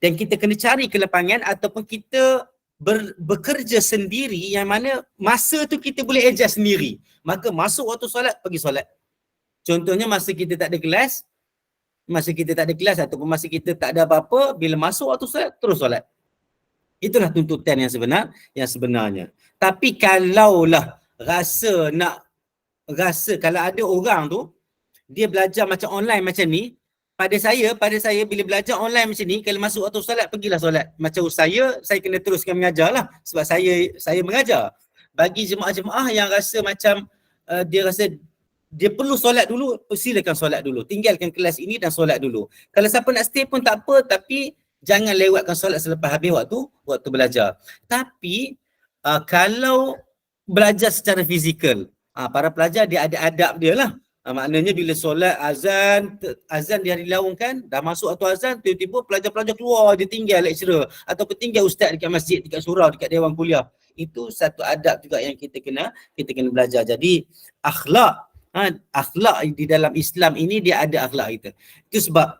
dan kita kena cari kelapangan, ataupun kita bekerja sendiri yang mana masa tu kita boleh adjust sendiri, maka masuk waktu solat, pergi solat. Contohnya masa kita tak ada kelas ataupun masa kita tak ada apa-apa, bila masuk waktu solat, terus solat. Itulah tuntutan yang sebenarnya. Tapi kalaulah kalau ada orang tu dia belajar macam online macam ni, pada saya bila belajar online macam ni, kalau masuk waktu solat, pergilah solat. Macam saya kena teruskan mengajar lah, sebab saya mengajar. Bagi jemaah-jemaah yang rasa macam dia perlu solat dulu, silakan solat dulu. Tinggalkan kelas ini dan solat dulu. Kalau siapa nak stay pun tak apa, tapi jangan lewatkan solat selepas habis waktu belajar. Tapi kalau belajar secara fizikal, para pelajar dia ada adab dia lah. Maknanya bila solat azan dia dilaungkan, dah masuk waktu azan, tiba-tiba pelajar-pelajar keluar, dia tinggal lecturer ataupun tinggal ustaz dekat masjid, dekat surau, dekat dewan kuliah. Itu satu adab juga yang kita kena belajar. Jadi akhlak di dalam Islam ini, dia ada akhlak kita. Itu sebab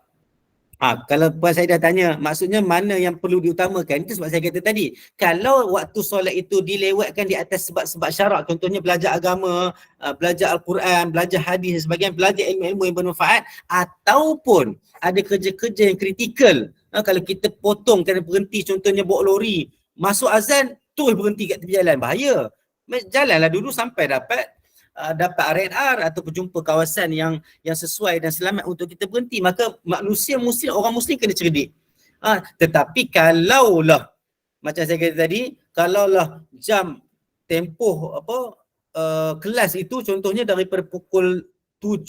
kalau puan saya dah tanya, maksudnya mana yang perlu diutamakan, itu sebab saya kata tadi, kalau waktu solat itu dilewatkan di atas sebab-sebab syarak, contohnya belajar agama, belajar Al-Quran, belajar hadis dan sebagainya, belajar ilmu-ilmu yang bermanfaat, ataupun ada kerja-kerja yang kritikal, kalau kita potong, kena berhenti, contohnya bawa lori, masuk azan, terus berhenti kat tepi jalan, bahaya. Jalanlah dulu sampai dapat R&R atau jumpa kawasan yang sesuai dan selamat untuk kita berhenti. Maka orang muslim kena cerdik. Tetapi kalaulah macam saya kata tadi, kalaulah jam tempoh kelas itu contohnya daripada pukul 7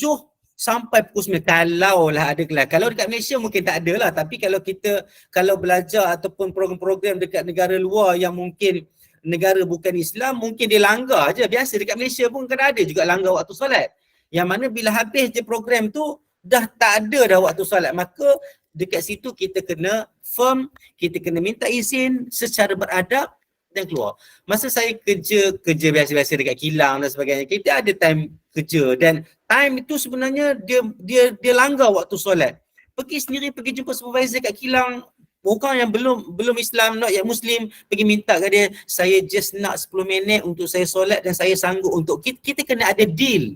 sampai pukul 9, kalaulah ada kelas. Kalau dekat Malaysia mungkin tak ada lah, tapi kalau belajar ataupun program-program dekat negara luar yang mungkin negara bukan Islam, mungkin dia langgar je. Biasa dekat Malaysia pun kan ada juga langgar waktu solat. Yang mana bila habis je program tu, dah tak ada dah waktu solat. Maka dekat situ kita kena firm, kita kena minta izin secara beradab dan keluar. Masa saya kerja biasa-biasa dekat kilang dan sebagainya, kita ada time kerja dan time itu sebenarnya dia langgar waktu solat. Pergi jumpa supervisor kat kilang, Orang yang belum Islam, not yet Muslim, pergi minta ke dia, saya just nak 10 minit untuk saya solat dan saya sanggup untuk, kita kena ada deal.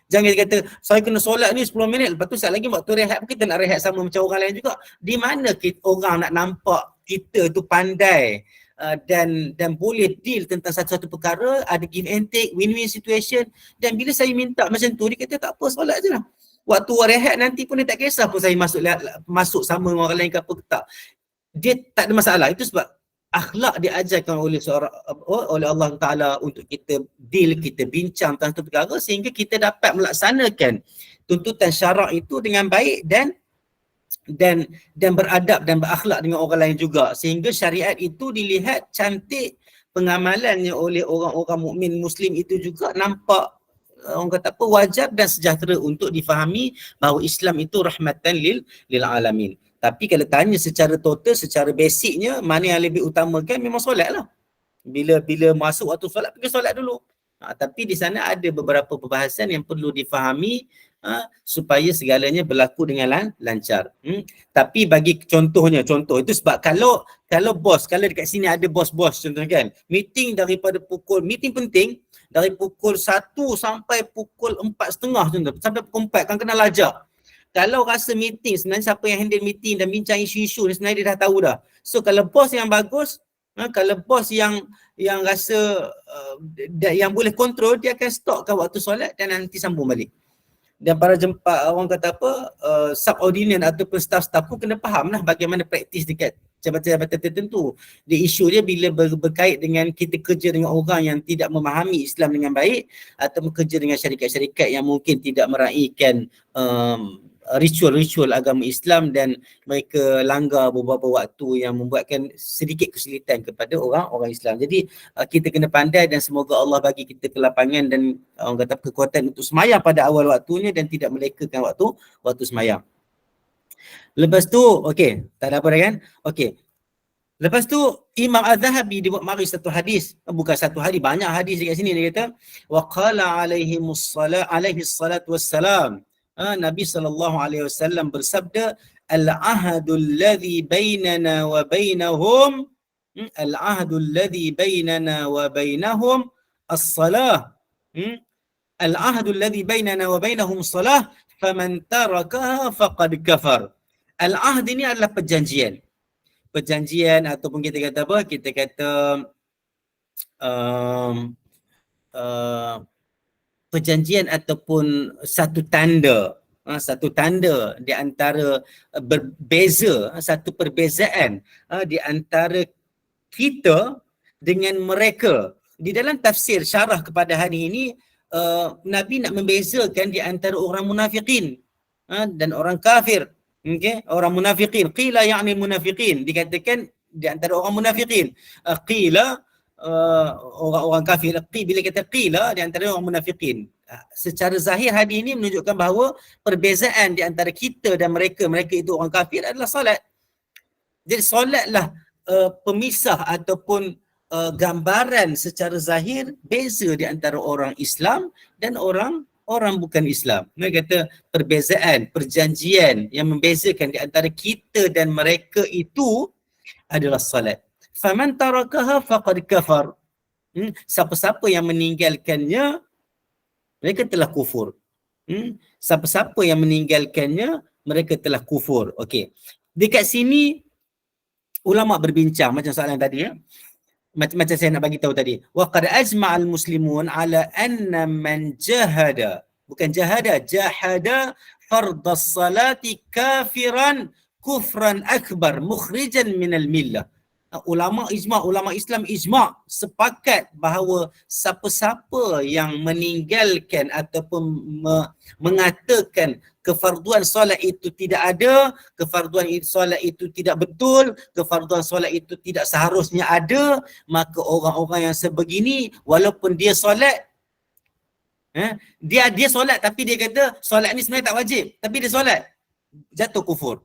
Jangan kata, saya kena solat ni 10 minit, lepas tu sekejap lagi waktu rehat pun kita nak rehat sama macam orang lain juga. Di mana orang nak nampak kita tu pandai dan boleh deal tentang satu-satu perkara, ada give and take, win-win situation. Dan bila saya minta macam tu, dia kata tak apa, solat je lah. Waktu rehat nanti pun dia tak kisah pun saya masuk sama orang lain ke apa ke tak. Dia tak ada masalah. Itu sebab akhlak diajarkan oleh Allah Ta'ala untuk kita deal, kita bincang tentang satu perkara sehingga kita dapat melaksanakan tuntutan syarak itu dengan baik dan beradab dan berakhlak dengan orang lain juga, sehingga syariat itu dilihat cantik, pengamalannya oleh orang-orang mukmin Muslim itu juga nampak orang kata apa, wajib dan sejahtera untuk difahami bahawa Islam itu rahmatan lil alamin. Tapi kalau tanya secara total, secara basicnya, mana yang lebih utamakan memang solat lah. Bila masuk waktu solat, pergi solat dulu. Tapi di sana ada beberapa perbahasan yang perlu difahami supaya segalanya berlaku dengan lancar. Tapi bagi contoh itu sebab kalau bos, kalau dekat sini ada bos-bos contohnya kan, meeting penting dari pukul 1 sampai pukul 4.30 contoh, sampai pukul 4 kan kena lajak. Kalau rasa meeting, sebenarnya siapa yang handle meeting dan bincang isu-isu ni sebenarnya dia dah tahu dah. So kalau bos yang bagus, kalau bos yang rasa yang boleh kontrol, dia akan stopkan waktu solat dan nanti sambung balik. Dan para orang kata apa, subordinate ataupun staff-staff pun kena faham lah bagaimana praktis dekat jabatan-jabatan tertentu. Dia isu dia bila berkait dengan kita kerja dengan orang yang tidak memahami Islam dengan baik atau bekerja dengan syarikat-syarikat yang mungkin tidak meraihkan ritual-ritual agama Islam dan mereka langgar beberapa waktu yang membuatkan sedikit kesulitan kepada orang Islam. Jadi kita kena pandai dan semoga Allah bagi kita kelapangan dan orang kata kekuatan untuk semayang pada awal waktunya dan tidak melekakan waktu semayang. Lepas tu, okey, tak ada apa dah kan? Okey. Lepas tu Imam Az-Zahabi dia buat mari satu hadis, bukan satu hadis, banyak hadis dekat sini. Dia kata wa qala alaihi salatu wassalam, Nabi SAW bersabda, al-ahadul ladhi bainana wa bainahum as-salah. Al-ahadul ladhi bainana wa bainahum as-salah faman tarakaha faqad kafar. Al-ahd ini adalah perjanjian ataupun kita kata apa? Kita kata perjanjian ataupun satu tanda di antara berbeza, satu perbezaan di antara kita dengan mereka. Di dalam tafsir syarah kepada hari ini, Nabi nak membezakan di antara orang munafiqin dan orang kafir. Okey, orang munafiqin, qila ya'ni munafiqin, dikatakan di antara orang munafiqin. Qila orang-orang kafir. Bila kata qila, di antara orang munafiqin. Secara zahir hadis ini menunjukkan bahawa perbezaan di antara kita dan mereka itu orang kafir adalah solat. Jadi solatlah pemisah ataupun gambaran secara zahir beza di antara orang Islam dan orang bukan Islam. Mereka kata perbezaan, perjanjian yang membezakan di antara kita dan mereka itu adalah solat. Faman tarakaha faqad kafar. Siapa-siapa yang meninggalkannya, mereka telah kufur. Siapa-siapa yang meninggalkannya, mereka telah kufur. Okey. Dekat sini ulama berbincang macam soalan tadi ya. Macam saya nak bagi tahu tadi. Wa qad ajma'al muslimun ala anna man jahada fardhas salati kafiran kufran akbar mukhrijan minal millah. Ulama Islam ijma' sepakat bahawa siapa-siapa yang meninggalkan ataupun mengatakan kefarduan solat itu tidak ada, kefarduan solat itu tidak betul, kefarduan solat itu tidak seharusnya ada, maka orang-orang yang sebegini walaupun dia solat, dia solat tapi dia kata solat ni sebenarnya tak wajib, tapi dia solat, jatuh kufur.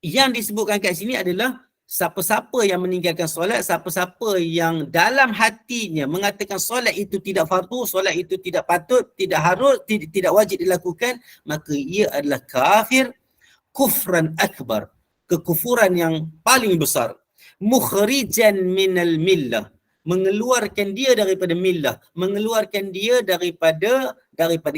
Yang disebutkan kat sini adalah siapa-siapa yang meninggalkan solat, siapa-siapa yang dalam hatinya mengatakan solat itu tidak fardu, solat itu tidak patut, tidak harus, tidak wajib dilakukan, maka ia adalah kafir kufran akbar. kekufuran yang paling besar. Mukhrijan minal millah, mengeluarkan dia daripada millah, mengeluarkan dia daripada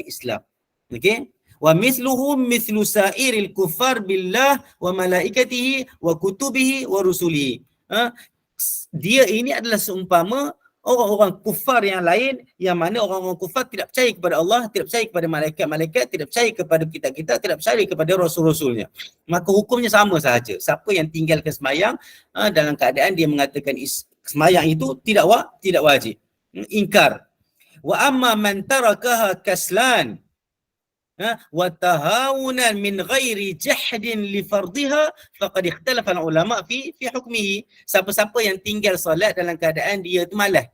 Islam. Okey? Wa mithluhum mithlu sa'iril kuffar billah wa malaikatihi wa kutubihi wa rusulihi. Dia ini adalah seumpama orang-orang kufar yang lain, yang mana orang-orang kufar tidak percaya kepada Allah, tidak percaya kepada malaikat-malaikat, tidak percaya kepada kitab-kitab, tidak percaya kepada rasul-rasulnya. Maka hukumnya sama sahaja. Siapa yang tinggalkan sembahyang dalam keadaan dia mengatakan sembahyang itu tidak wajib. Ingkar. Wa amma man tarakaha kaslan wa tahawunan min ghairi jahdin li fardiha faqad ikhtalafa ulama fi hukmihi. Siapa-siapa yang tinggal solat dalam keadaan dia tu malas,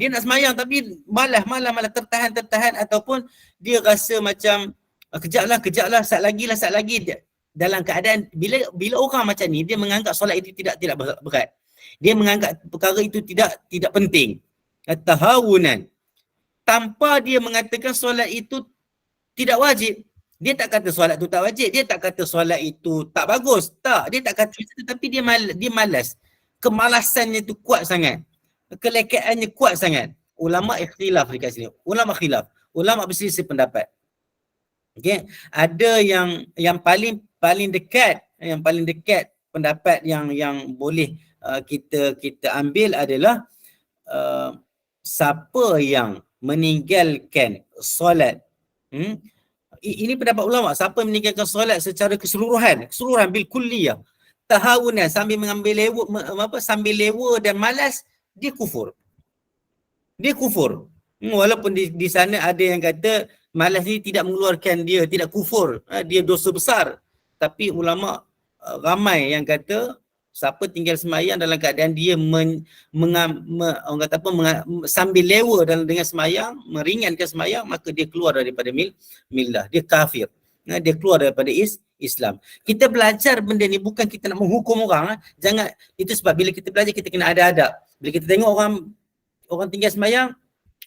dia nak sembahyang tapi malas tertahan ataupun dia rasa macam kejaplah sat lagi dalam keadaan bila orang macam ni dia menganggap solat itu tidak berat, dia menganggap perkara itu tidak penting, tahawunan, tanpa dia mengatakan solat itu tidak wajib. Dia tak kata solat tu tak wajib, dia tak kata solat itu tak bagus, tak, dia tak kata itu, tapi dia malas. Kemalasannya tu kuat sangat, kelekaannya kuat sangat. Ulama ikhtilaf dekat sini, ulama berselisih pendapat. Okey, ada yang paling dekat pendapat yang boleh kita ambil adalah siapa yang meninggalkan solat, ini pendapat ulama, siapa meninggalkan solat secara keseluruhan bil kulliyah, tahawunan, sambil mengambil lewa dan malas, dia kufur. Walaupun di sana ada yang kata malas ni tidak mengeluarkan dia, tidak kufur, dia dosa besar. Tapi ulama ramai yang kata siapa tinggal sembahyang dalam keadaan dia sambil lewa dengan sembahyang, meringankan sembahyang, maka dia keluar daripada millah, dia kafir. Dia keluar daripada Islam. Kita belajar benda ni bukan kita nak menghukum orang. Jangan, itu sebab bila kita belajar kita kena ada adab. Bila kita tengok orang tinggal sembahyang,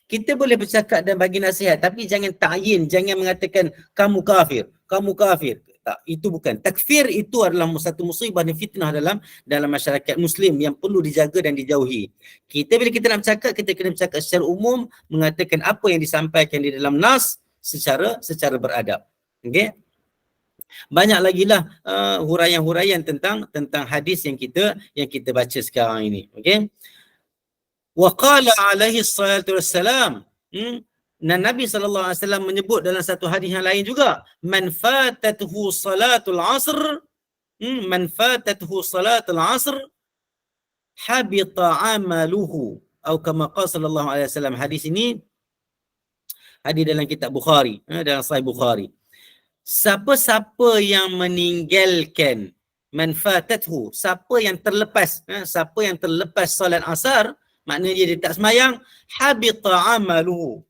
kita boleh bercakap dan bagi nasihat, tapi jangan ta'yin, jangan mengatakan kamu kafir. Tak, itu bukan. Takfir itu adalah satu musibah dan fitnah dalam masyarakat Muslim yang perlu dijaga dan dijauhi. Bila kita nak bercakap, kita kena bercakap secara umum, mengatakan apa yang disampaikan di dalam nas secara beradab. Okey. Banyak lagi lah huraian-huraian tentang hadis yang kita baca sekarang ini. Okey. Wa qala alaihi salatu wassalam, dan Nabi SAW menyebut dalam satu hadis yang lain juga, man fatathu salatul asr habita amaluhu, atau kama qala sallallahu alaihi wasallam. Hadis ini hadis dalam kitab Bukhari, dalam Sahih Bukhari. Siapa-siapa yang meninggalkan, man fatathu, siapa yang terlepas salat asar, maknanya dia tak sembahyang, habita amaluhu,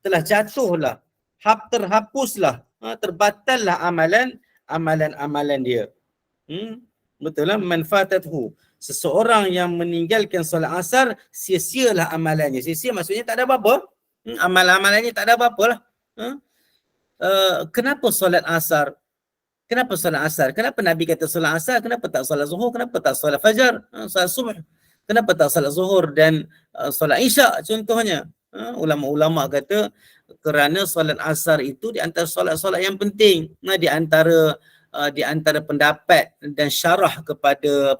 telah jatuhlah, terhapuslah, terbatallah amalan dia. Betul lah, manfaatatuhu. Seseorang yang meninggalkan solat asar, sia-sialah amalannya. Sia-sia maksudnya tak ada apa-apa. Amalannya tak ada apa-apa lah. Kenapa solat asar? Kenapa Nabi kata solat asar? Kenapa tak solat zuhur? Kenapa tak solat fajar? Solat subuh? Kenapa tak solat zuhur dan solat isyak contohnya? Ulama-ulama kata kerana solat asar itu di antara solat-solat yang penting. Di antara pendapat dan syarah kepada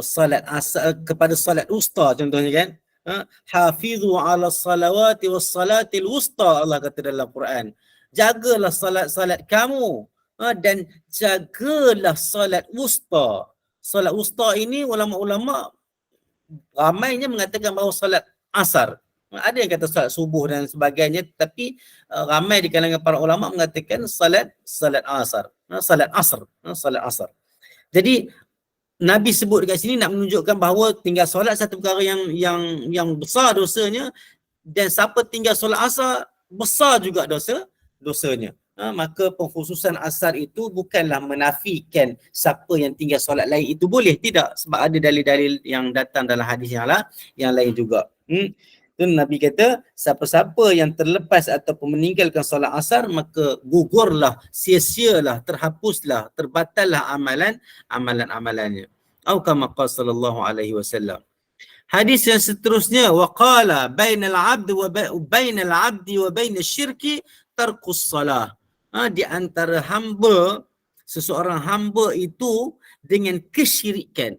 solat asar, kepada solat usta contohnya kan, hafizu ala salawati was salatil usta, Allah kata dalam Quran, jagalah salat kamu dan jagalah salat usta. Salat usta ini ulama-ulama ramainya mengatakan bahawa salat asar. Ada yang kata salat subuh dan sebagainya, tapi ramai di kalangan para ulama mengatakan salat asar. Salat asar. Jadi Nabi sebut dekat sini nak menunjukkan bahawa tinggal solat satu perkara yang besar dosanya, dan siapa tinggal solat asar besar juga dosanya. Maka pengkhususan asar itu bukanlah menafikan siapa yang tinggal solat lain itu boleh, tidak, sebab ada dalil-dalil yang datang dalam hadis yang lain juga. Tu Nabi kata, siapa-siapa yang terlepas ataupun meninggalkan solat asar, maka gugurlah, sia-sialah, terhapuslah, terbatallah amalannya. Atau kama qala sallallahu alaihi wasallam. Hadis yang seterusnya, waqala bainal 'abdi wa bainal 'abdi wa bainasy syirki tarkus salah. Di antara hamba, seseorang hamba itu dengan kesyirikan.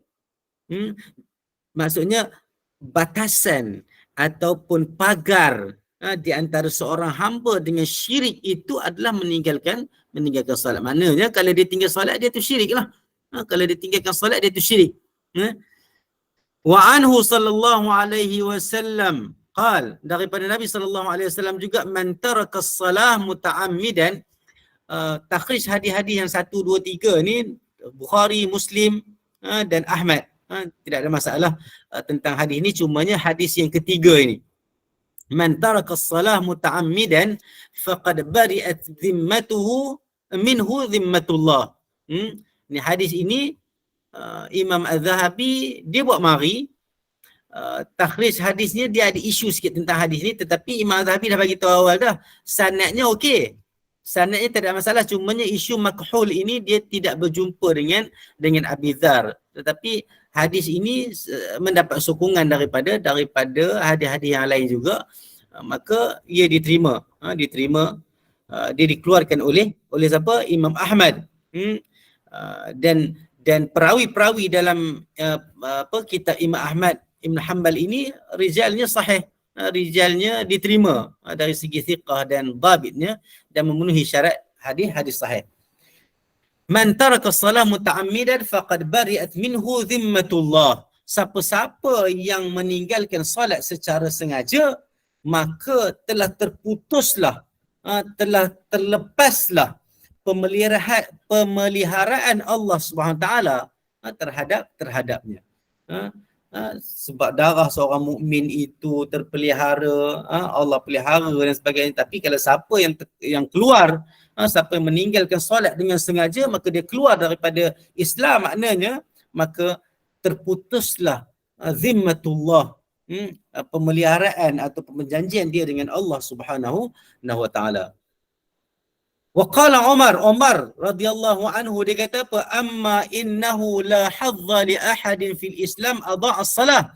Maksudnya batasan ataupun pagar di antara seorang hamba dengan syirik itu adalah meninggalkan solat. Maknanya kalau dia tinggal solat, dia tu syirik lah. Kalau dia tinggalkan solat, dia tu syirik. Wa anhu sallallahu alaihi wasallam qal, daripada Nabi sallallahu alaihi wasallam juga, man taraka as-salah muta'ammidan. Takhrij hadis-hadis yang 1, 2, 3 ni Bukhari, Muslim dan Ahmad. Tidak ada masalah tentang hadis ni, cumanya hadis yang ketiga ini, man taraka as-salah muta'ammidan faqad bari'at zimmatuhu minhu zimmatullah. Ni hadis ini Imam Az-Zahabi dia buat mari takhrij hadisnya, dia ada isu sikit tentang hadis ni, tetapi Imam Az-Zahabi dah bagi tahu awal dah, sanadnya okey. Sanadnya tak ada masalah, cumanya isu makhul ini dia tidak berjumpa dengan Abi Dzar. Tetapi hadis ini mendapat sokongan daripada hadis-hadis yang lain juga, maka ia diterima. Dia dikeluarkan oleh siapa? Imam Ahmad. Dan perawi-perawi dalam kitab Imam Ahmad Ibn Hanbal ini rijalnya sahih, rijalnya diterima dari segi thiqah dan dhabitnya, dan memenuhi syarat hadis sahih. Man taraka as-salah muta'ammidan faqad bari'at minhu zimmatullah. Siapa-siapa yang meninggalkan solat secara sengaja, maka telah terputuslah, telah terlepaslah pemeliharaan Allah Subhanahu taala terhadapnya. Sebab darah seorang mukmin itu terpelihara, Allah pelihara dan sebagainya. Tapi kalau siapa yang keluar, siapa yang meninggalkan solat dengan sengaja, maka dia keluar daripada Islam, maknanya maka terputuslah zimmatullah, pemeliharaan atau perjanjian dia dengan Allah Subhanahu wa taala. Wa qala Umar radhiyallahu anhu, dia kata apa? Amma innahu la hadza li ahadin fil Islam adha'a as-salah.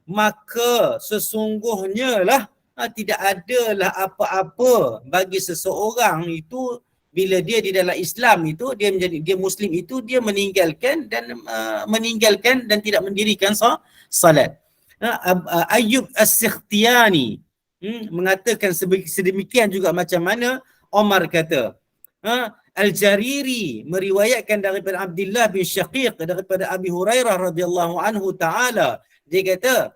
Maka sesungguhnya lah tidak adalah apa-apa bagi seseorang itu bila dia di dalam Islam itu, dia Muslim itu, dia meninggalkan dan tidak mendirikan salat. Ayyub As-Sikhtiyani mengatakan sedemikian juga macam mana Umar kata. Al-Jariri meriwayatkan daripada Abdullah bin Syaqiq daripada Abi Hurairah radhiyallahu anhu ta'ala, dia kata,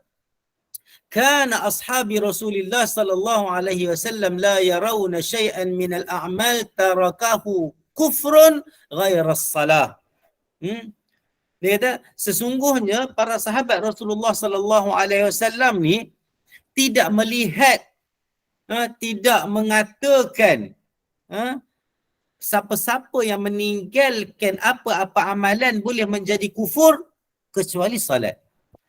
kana ashabi Rasulillah sallallahu alaihi wasallam la yarawna syai'an min al-a'mal tarakahu kufrun ghaira as-salah. Dia kata, sesungguhnya para sahabat Rasulullah sallallahu alaihi wasallam ni tidak melihat, tidak mengatakan siapa-siapa yang meninggalkan apa-apa amalan boleh menjadi kufur kecuali salat.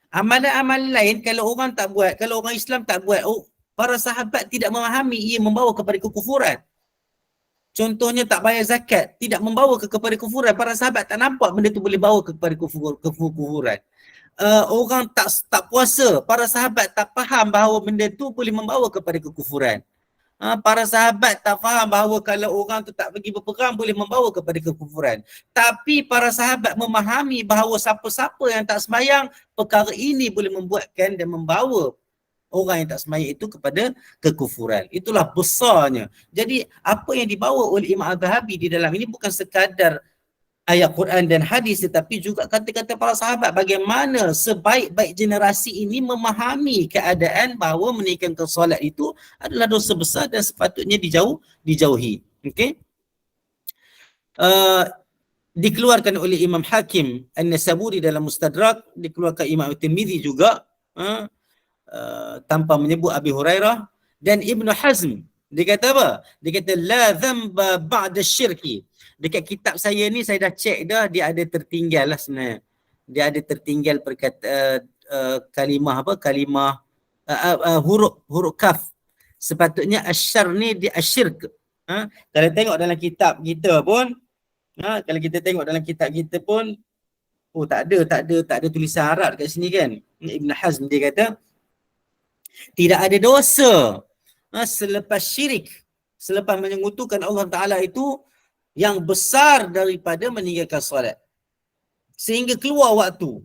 Amalan-amalan lain kalau orang tak buat, kalau orang Islam tak buat, para sahabat tidak memahami ia membawa kepada kekufuran. Contohnya tak bayar zakat, tidak membawa kepada kufuran. Para sahabat tak nampak benda tu boleh bawa kepada kufuran. Orang tak puasa, para sahabat tak faham bahawa benda tu boleh membawa kepada kekufuran. Para sahabat tak faham bahawa kalau orang tu tak pergi berperang boleh membawa kepada kekufuran. Tapi para sahabat memahami bahawa siapa-siapa yang tak sembahyang, perkara ini boleh membuatkan dan membawa orang yang tak sembahyang itu kepada kekufuran. Itulah besarnya. Jadi apa yang dibawa oleh Imam Az-Zahabi di dalam ini bukan sekadar ayat Quran dan hadis, tetapi juga kata-kata para sahabat, bagaimana sebaik-baik generasi ini memahami keadaan bahawa meninggalkan solat itu adalah dosa besar dan sepatutnya dijauhi. Okey. Dikeluarkan oleh Imam Hakim An-Nasaburi dalam Mustadrak, dikeluarkan Imam Tirmizi juga tanpa menyebut Abi Hurairah. Dan Ibn Hazm dia kata apa? Dia kata la dzamba ba'da syirki. Dekat kitab saya ni saya dah cek dah, dia ada tertinggal lah sebenarnya. Dia ada tertinggal kalimah huruf kaf. Sepatutnya asyar ni dia asyirk. Kalau tengok dalam kitab kita pun, kalau kita tengok dalam kitab kita pun, tak ada tulisan Arab kat sini kan. Ibn Hazm dia kata tidak ada dosa selepas syirik, selepas menyekutukan Allah Ta'ala itu yang besar daripada meninggalkan solat. Sehingga keluar waktu.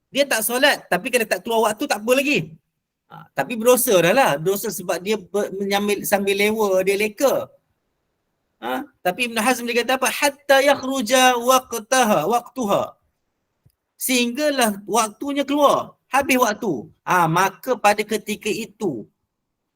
Dia tak solat, tapi kalau tak keluar waktu tak apa lagi. Tapi berdosa dah lah. Dosa sebab dia sambil lewa, dia leka. Tapi Ibn Hazm dia kata apa? Hatta yakhruja waktuha. Sehinggalah waktunya keluar. Habis waktu. Maka pada ketika itu,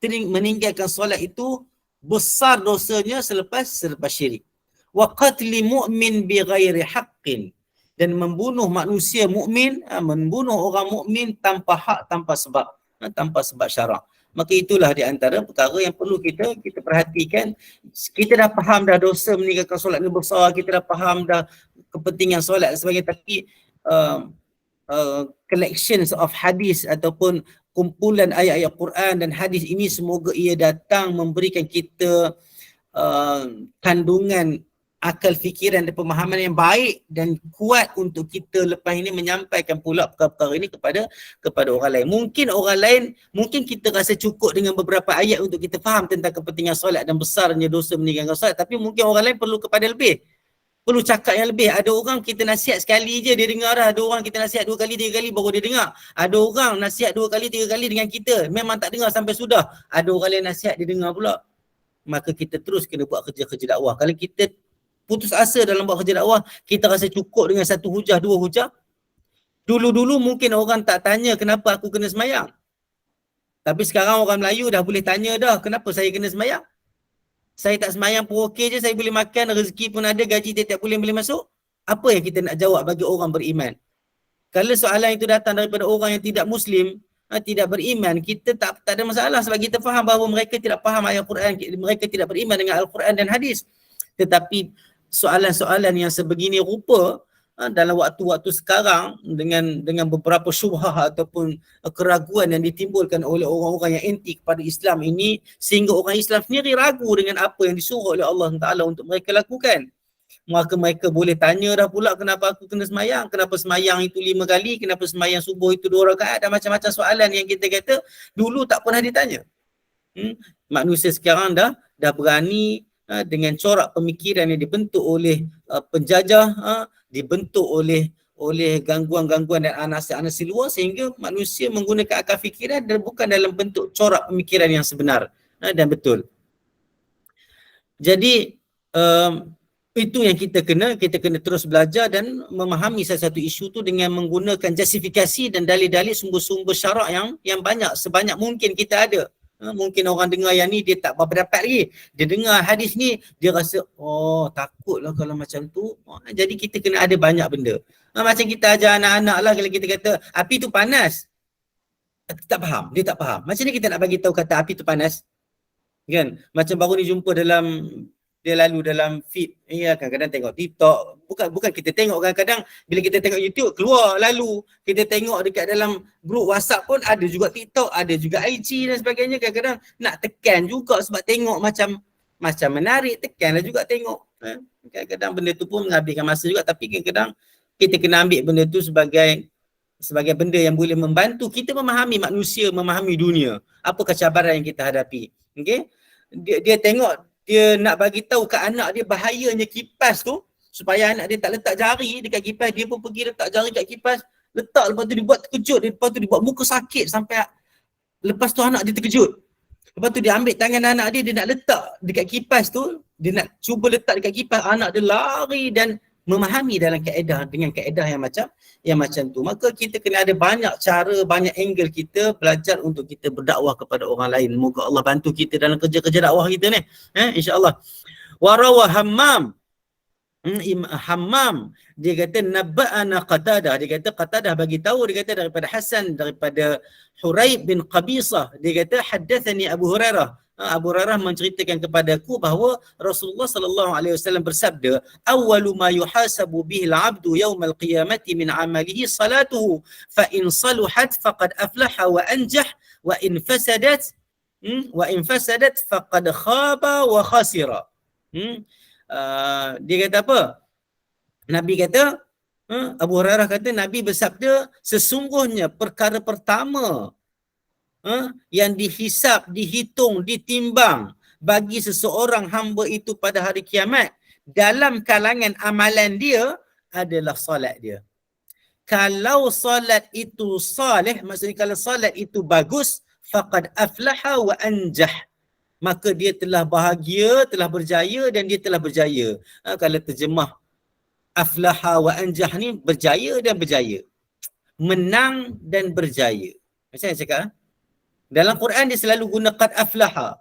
meninggalkan solat itu besar dosanya selepas syirik. Wa qatli mu'min bi ghairi haqqin, dan membunuh manusia mukmin, membunuh orang mukmin tanpa hak, tanpa sebab syarak. Maka itulah di antara perkara yang perlu kita perhatikan. Kita dah faham dah dosa meninggalkan solat ni besar, kita dah faham dah kepentingan solat dan sebagainya, tapi collections of hadis ataupun kumpulan ayat-ayat Quran dan hadis ini semoga ia datang memberikan kita kandungan akal fikiran dan pemahaman yang baik dan kuat untuk kita lepas ini menyampaikan pula perkara-perkara ini kepada orang lain. Mungkin kita rasa cukup dengan beberapa ayat untuk kita faham tentang kepentingan solat dan besarnya dosa meninggalkan solat, tapi mungkin orang lain perlu kepada lebih. Perlu cakap yang lebih. Ada orang kita nasihat sekali je dia dengar dah. Ada orang kita nasihat 2 kali 3 kali baru dia dengar. Ada orang nasihat 2 kali 3 kali dengan kita memang tak dengar sampai sudah. Ada orang lain nasihat dia dengar pula. Maka kita terus kena buat kerja-kerja dakwah. Kalau kita putus asa dalam buat kerja dakwah, kita rasa cukup dengan 1 hujah, 2 hujah. Dulu-dulu mungkin orang tak tanya kenapa aku kena semayang. Tapi sekarang orang Melayu dah boleh tanya dah, kenapa saya kena semayang? Saya tak semayang pun okey je, saya boleh makan, rezeki pun ada, gaji tiap-tiap bulan boleh masuk. Apa yang kita nak jawab bagi orang beriman? Kalau soalan itu datang daripada orang yang tidak Muslim, tidak beriman, kita tak ada masalah sebab kita faham bahawa mereka tidak faham ayat Quran, mereka tidak beriman dengan Al-Quran dan hadis. Tetapi soalan-soalan yang sebegini rupa dalam waktu-waktu sekarang dengan beberapa syubhah ataupun keraguan yang ditimbulkan oleh orang-orang yang anti kepada Islam ini, sehingga orang Islam sendiri ragu dengan apa yang disuruh oleh Allah Ta'ala untuk mereka lakukan. Maka mereka boleh tanya dah pula kenapa aku kena semayang, kenapa semayang itu 5 kali, kenapa semayang subuh itu 2 rakaat, dan macam-macam soalan yang kita kata dulu tak pernah ditanya. Manusia sekarang dah berani dengan corak pemikiran yang dibentuk oleh penjajah, dibentuk oleh gangguan-gangguan dan anasi-anasi luar, sehingga manusia menggunakan akal fikiran dan bukan dalam bentuk corak pemikiran yang sebenar dan betul. Jadi itu yang kita kena terus belajar dan memahami satu isu tu dengan menggunakan justifikasi dan dalil-dalil sumber-sumber syarak yang banyak, sebanyak mungkin kita ada. Mungkin orang dengar yang ni dia tak berapa dapat lagi. Dia dengar hadis ni, dia rasa takutlah kalau macam tu. Jadi kita kena ada banyak benda. Macam kita ajar anak-anak lah, kalau kita kata api tu panas, dia tak faham. Macam ni kita nak bagi tahu kata api tu panas? Kan? Macam baru ni jumpa dia lalu dalam feed, kadang-kadang tengok TikTok, bukan kita tengok, kadang-kadang bila kita tengok YouTube keluar lalu, kita tengok dekat dalam grup WhatsApp pun ada juga TikTok, ada juga IG dan sebagainya. Kadang-kadang nak tekan juga sebab tengok macam menarik, tekanlah juga tengok. Kadang-kadang benda tu pun menghabiskan masa juga, tapi kadang-kadang kita kena ambil benda tu sebagai benda yang boleh membantu kita memahami manusia, memahami dunia, apa cabaran yang kita hadapi. Okey, dia tengok, dia nak bagi tahu kat anak dia bahayanya kipas tu, supaya anak dia tak letak jari dekat kipas, dia pun pergi letak jari kat kipas, letak, lepas tu dia buat terkejut, lepas tu dia buat muka sakit sampai lepas tu anak dia terkejut. Lepas tu dia ambil tangan anak dia nak letak dekat kipas tu, dia nak cuba letak dekat kipas, anak dia lari dan memahami dengan kaedah yang macam tu. Maka kita kena ada banyak cara, banyak angle kita belajar untuk kita berdakwah kepada orang lain. Moga Allah bantu kita dalam kerja-kerja dakwah kita ni, insya-Allah. Warawa Hammam dia kata nabba'ana Qatadah, dia kata Qatadah bagi tahu, dia kata daripada Hasan, daripada Huraib bin Qabisah, dia kata haddatsani Abu Hurairah, Abu Hurairah menceritakan kepadaku bahawa Rasulullah sallallahu alaihi wasallam bersabda, awwalu ma yuhasabu bihi al-'abdu yawmal qiyamati min 'amalihi salatuhu, fa in saluhat faqad aflaha wa anjah, wa in fasadat faqad khaba wa khasira. Dia kata apa? Nabi kata, Abu Hurairah kata Nabi bersabda, sesungguhnya perkara pertama yang dihisap, dihitung, ditimbang bagi seseorang hamba itu pada hari kiamat dalam kalangan amalan dia adalah solat dia. Kalau solat itu salih, maksudnya kalau solat itu bagus, faqad aflaha wa anjah. Maka dia telah bahagia, telah berjaya dan dia telah berjaya. Kalau terjemah aflaha wa anjah ni berjaya dan berjaya. Menang dan berjaya. Macam saya cakap. Dalam Quran dia selalu guna qad aflaha.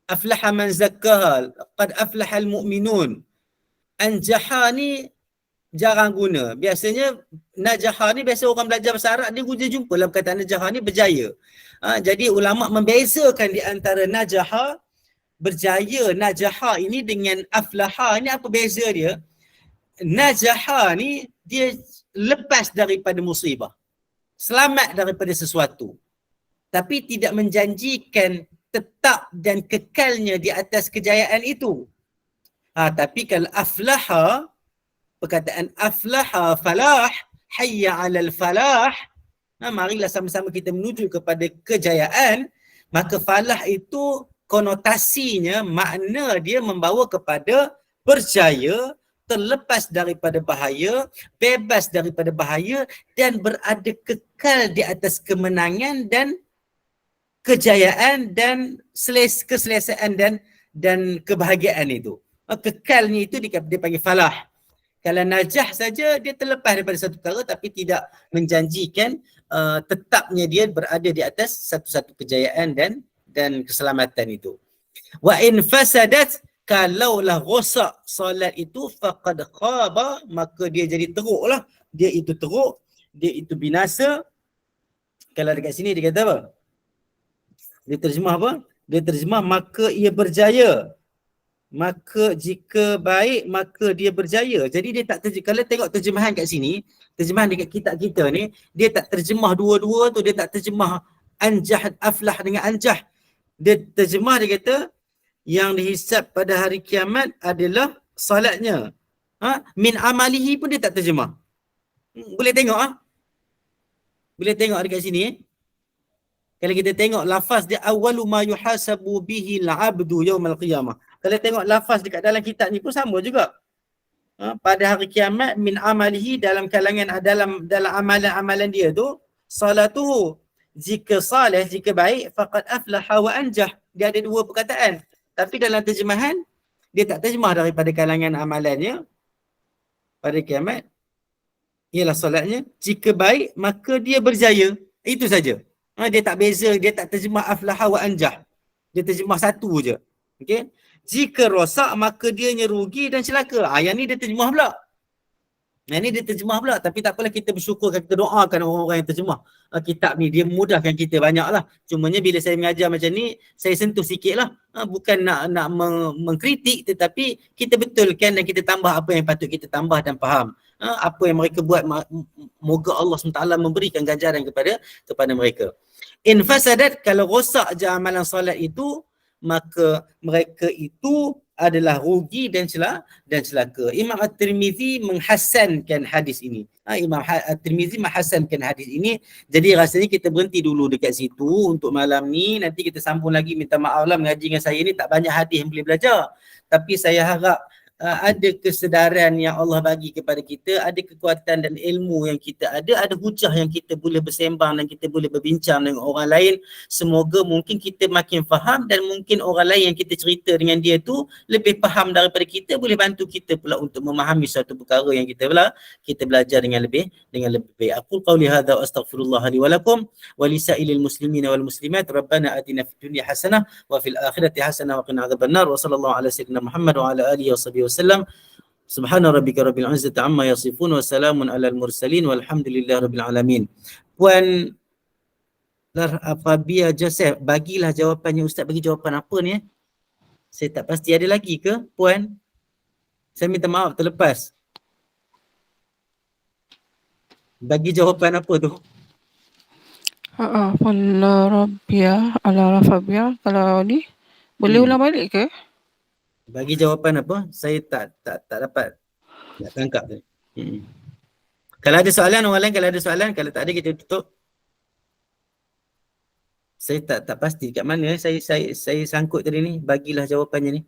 Aflaha man zakkaha, qad aflaha al-mu'minun. Anjaha ni jarang guna. Biasanya najaha ni biasa orang belajar bahasa Arab dia guna jumpa dalam perkataan najaha ni berjaya. Jadi ulama membezakan di antara najaha, berjaya, najaha ini dengan aflaha ni. Apa beza dia? Najaha ni dia lepas daripada musibah, selamat daripada sesuatu, tapi tidak menjanjikan tetap dan kekalnya di atas kejayaan itu. Tapi kalau aflaha, perkataan aflaha, falah, hayya 'alal falah, marilah sama-sama kita menuju kepada kejayaan, maka falah itu konotasinya, makna dia membawa kepada berjaya, terlepas daripada bahaya, bebas daripada bahaya dan berada kekal di atas kemenangan dan kejayaan dan keselesaan dan kebahagiaan itu. Kekalnya itu dipanggil falah. Kalau najah saja dia terlepas daripada satu perkara tapi tidak menjanjikan tetapnya dia berada di atas satu-satu kejayaan dan keselamatan itu. Wa in fasadat, kalaulah rosak solat itu, faqad khaba, maka dia jadi teruklah. Dia itu teruk, dia itu binasa. Kalau dekat sini dia kata apa? Dia terjemah apa? Dia terjemah maka ia berjaya. Maka jika baik, maka dia berjaya. Jadi dia tak kalau tengok terjemahan kat sini, terjemahan dekat kitab kita ni, dia tak terjemah dua-dua tu, dia tak terjemah anjah, aflah dengan anjah. Dia terjemah, dia kata yang dihisap pada hari kiamat adalah salatnya. Min amalihi pun dia tak terjemah. Boleh tengok Boleh tengok dekat sini. Kalau kita tengok lafaz dia, awwalu ma yuhasabu bihi al-'abdu yaumal qiyamah. Kalau tengok lafaz dekat dalam kitab ni pun sama juga. Pada hari kiamat, min amalihi, dalam kalangan dalam amalan-amalan dia tu, salatuhu, jika salih, jika baik, faqad aflaha wa anjah. Dia ada dua perkataan. Tapi dalam terjemahan, dia tak terjemah daripada kalangan amalannya pada kiamat. Ialah solatnya. Jika baik, maka dia berjaya. Itu saja. Dia tak beza, dia tak terjemah aflaha wa anjah. Dia terjemah satu je. Okey. Jika rosak, maka dia rugi dan celaka. Yang ni dia terjemah pula. Yang ni dia terjemah pula. Tapi tak apalah, kita bersyukur, kita doakan orang-orang yang terjemah kitab ni. Dia memudahkan kita banyak lah. Cumanya bila saya mengajar macam ni, saya sentuh sikit lah. Bukan nak mengkritik, tetapi kita betulkan dan kita tambah apa yang patut kita tambah dan faham. Apa yang mereka buat, moga Allah SWT memberikan ganjaran kepada mereka. In fasadat, kalau rosak je amalan solat itu, maka mereka itu adalah rugi dan celaka. Imam At-Tirmizi menghassankan hadis ini. Imam At-Tirmizi menghassankan hadis ini. Jadi rasanya kita berhenti dulu dekat situ untuk malam ni. Nanti kita sambung lagi. Minta maaf lah, mengaji dengan saya ni tak banyak hadis yang boleh belajar. Tapi saya harap ada kesedaran yang Allah bagi kepada kita, ada kekuatan dan ilmu yang kita ada hujah yang kita boleh bersembang dan kita boleh berbincang dengan orang lain. Semoga mungkin kita makin faham dan mungkin orang lain yang kita cerita dengan dia tu lebih faham daripada kita, boleh bantu kita pula untuk memahami suatu perkara yang kita belajar dengan lebih baik. Aku qauli hadza wa astaghfirullah li wa lakum wa lisailil muslimin wal muslimat. Rabbana atina fid dunya hasanah wa fil akhirati hasanah wa qina adzabannar. Wa sallallahu ala sayyidina Muhammad wa ala alihi wa sahbihi wasallam. Subhana rabbika rabbil izzati amma yasifun wa salamun alal mursalin walhamdulillahi rabbil alamin. Puan Fabia Joseph, bagilah jawapannya. Ustaz bagi jawapan apa ni? Saya tak pasti ada lagi ke, Puan? Saya minta maaf terlepas. Bagi jawapan apa tu? Fala Rabbia ala Rafabia. Kalau ni boleh ulang balik ke? Bagi jawapan apa? Saya tak dapat nak tangkap tu. Kalau ada soalan orang lain, kalau ada soalan, kalau tak ada kita tutup. Saya tak pasti kat mana saya sangkut tadi ni. Bagilah jawapannya ni.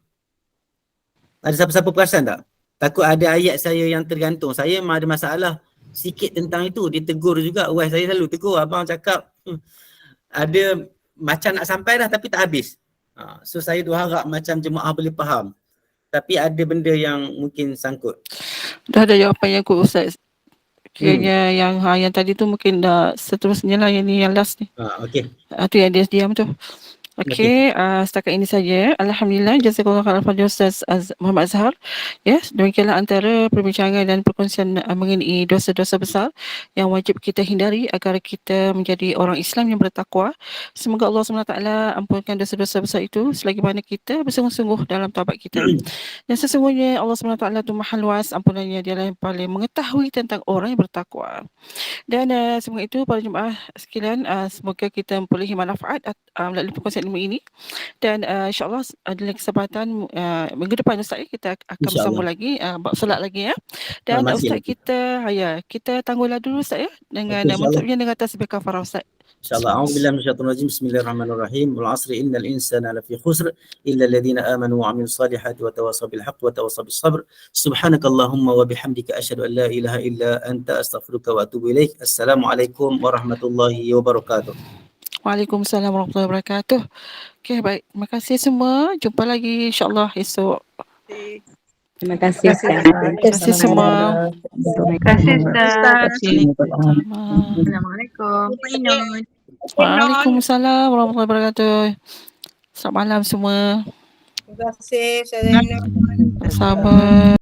Ada siapa-siapa perasan tak? Takut ada ayat saya yang tergantung. Saya memang ada masalah sikit tentang itu. Dia tegur juga. Wah, saya selalu tegur. Abang cakap ada macam nak sampai dah tapi tak habis. So saya harap macam jemaah boleh faham. Tapi ada benda yang mungkin sangkut. Dah ada jawapan yang kot Ustaz. Kiranya yang tadi tu mungkin dah seterusnya lah, yang ni yang last ni. Okey. Tu yang dia diam tu. Okey, setakat ini saja. Alhamdulillah, jazakallahu khairan kepada Ustaz Muhammad Azhar. Ya, demikianlah antara perbincangan dan perkongsian mengenai dosa-dosa besar yang wajib kita hindari agar kita menjadi orang Islam yang bertakwa. Semoga Allah SWT ampunkan dosa-dosa besar itu selagi mana kita bersungguh-sungguh dalam taubat kita. Dan sesungguhnya Allah SWT itu Maha Luas ampunannya, Dia yang paling mengetahui tentang orang yang bertakwa. Dan semoga itu para jemaah sekalian, semoga kita memperolehi manfaat melalui perkongsian ilmu ini. Dan insyaAllah dalam kesempatan minggu depan Ustaz, kita akan bersambung lagi, bab solat lagi ya. Dan Ustaz kita tangguhlah dulu Ustaz ya, dengan menutupnya dengan tasbih kafarah Ustaz. InsyaAllah. A'udzubillahi minasyaitonir rajim. Bismillahirrahmanirrahim. Wal 'asri innal insana lafi khusr illa alladhina amanu wa 'amilus solihati wa tawassaw bil haqqi wa tawassaw bis sabr. Subhanakallahumma wa bihamdika asyhadu an la ilaha illa anta astaghfiruka wa atubu ilaik. Assalamualaikum warahmatullahi wabarakatuh. Waalaikumsalam warahmatullahi wabarakatuh. Okey, baik. Terima kasih semua. Jumpa lagi insya-Allah esok. Terima kasih Ustaz. Terima kasih semua. Terima kasih Ustaz. Assalamualaikum. Waalaikumsalam warahmatullahi wabarakatuh. Selamat malam semua. Terima kasih Ustaz Zainal. Sama.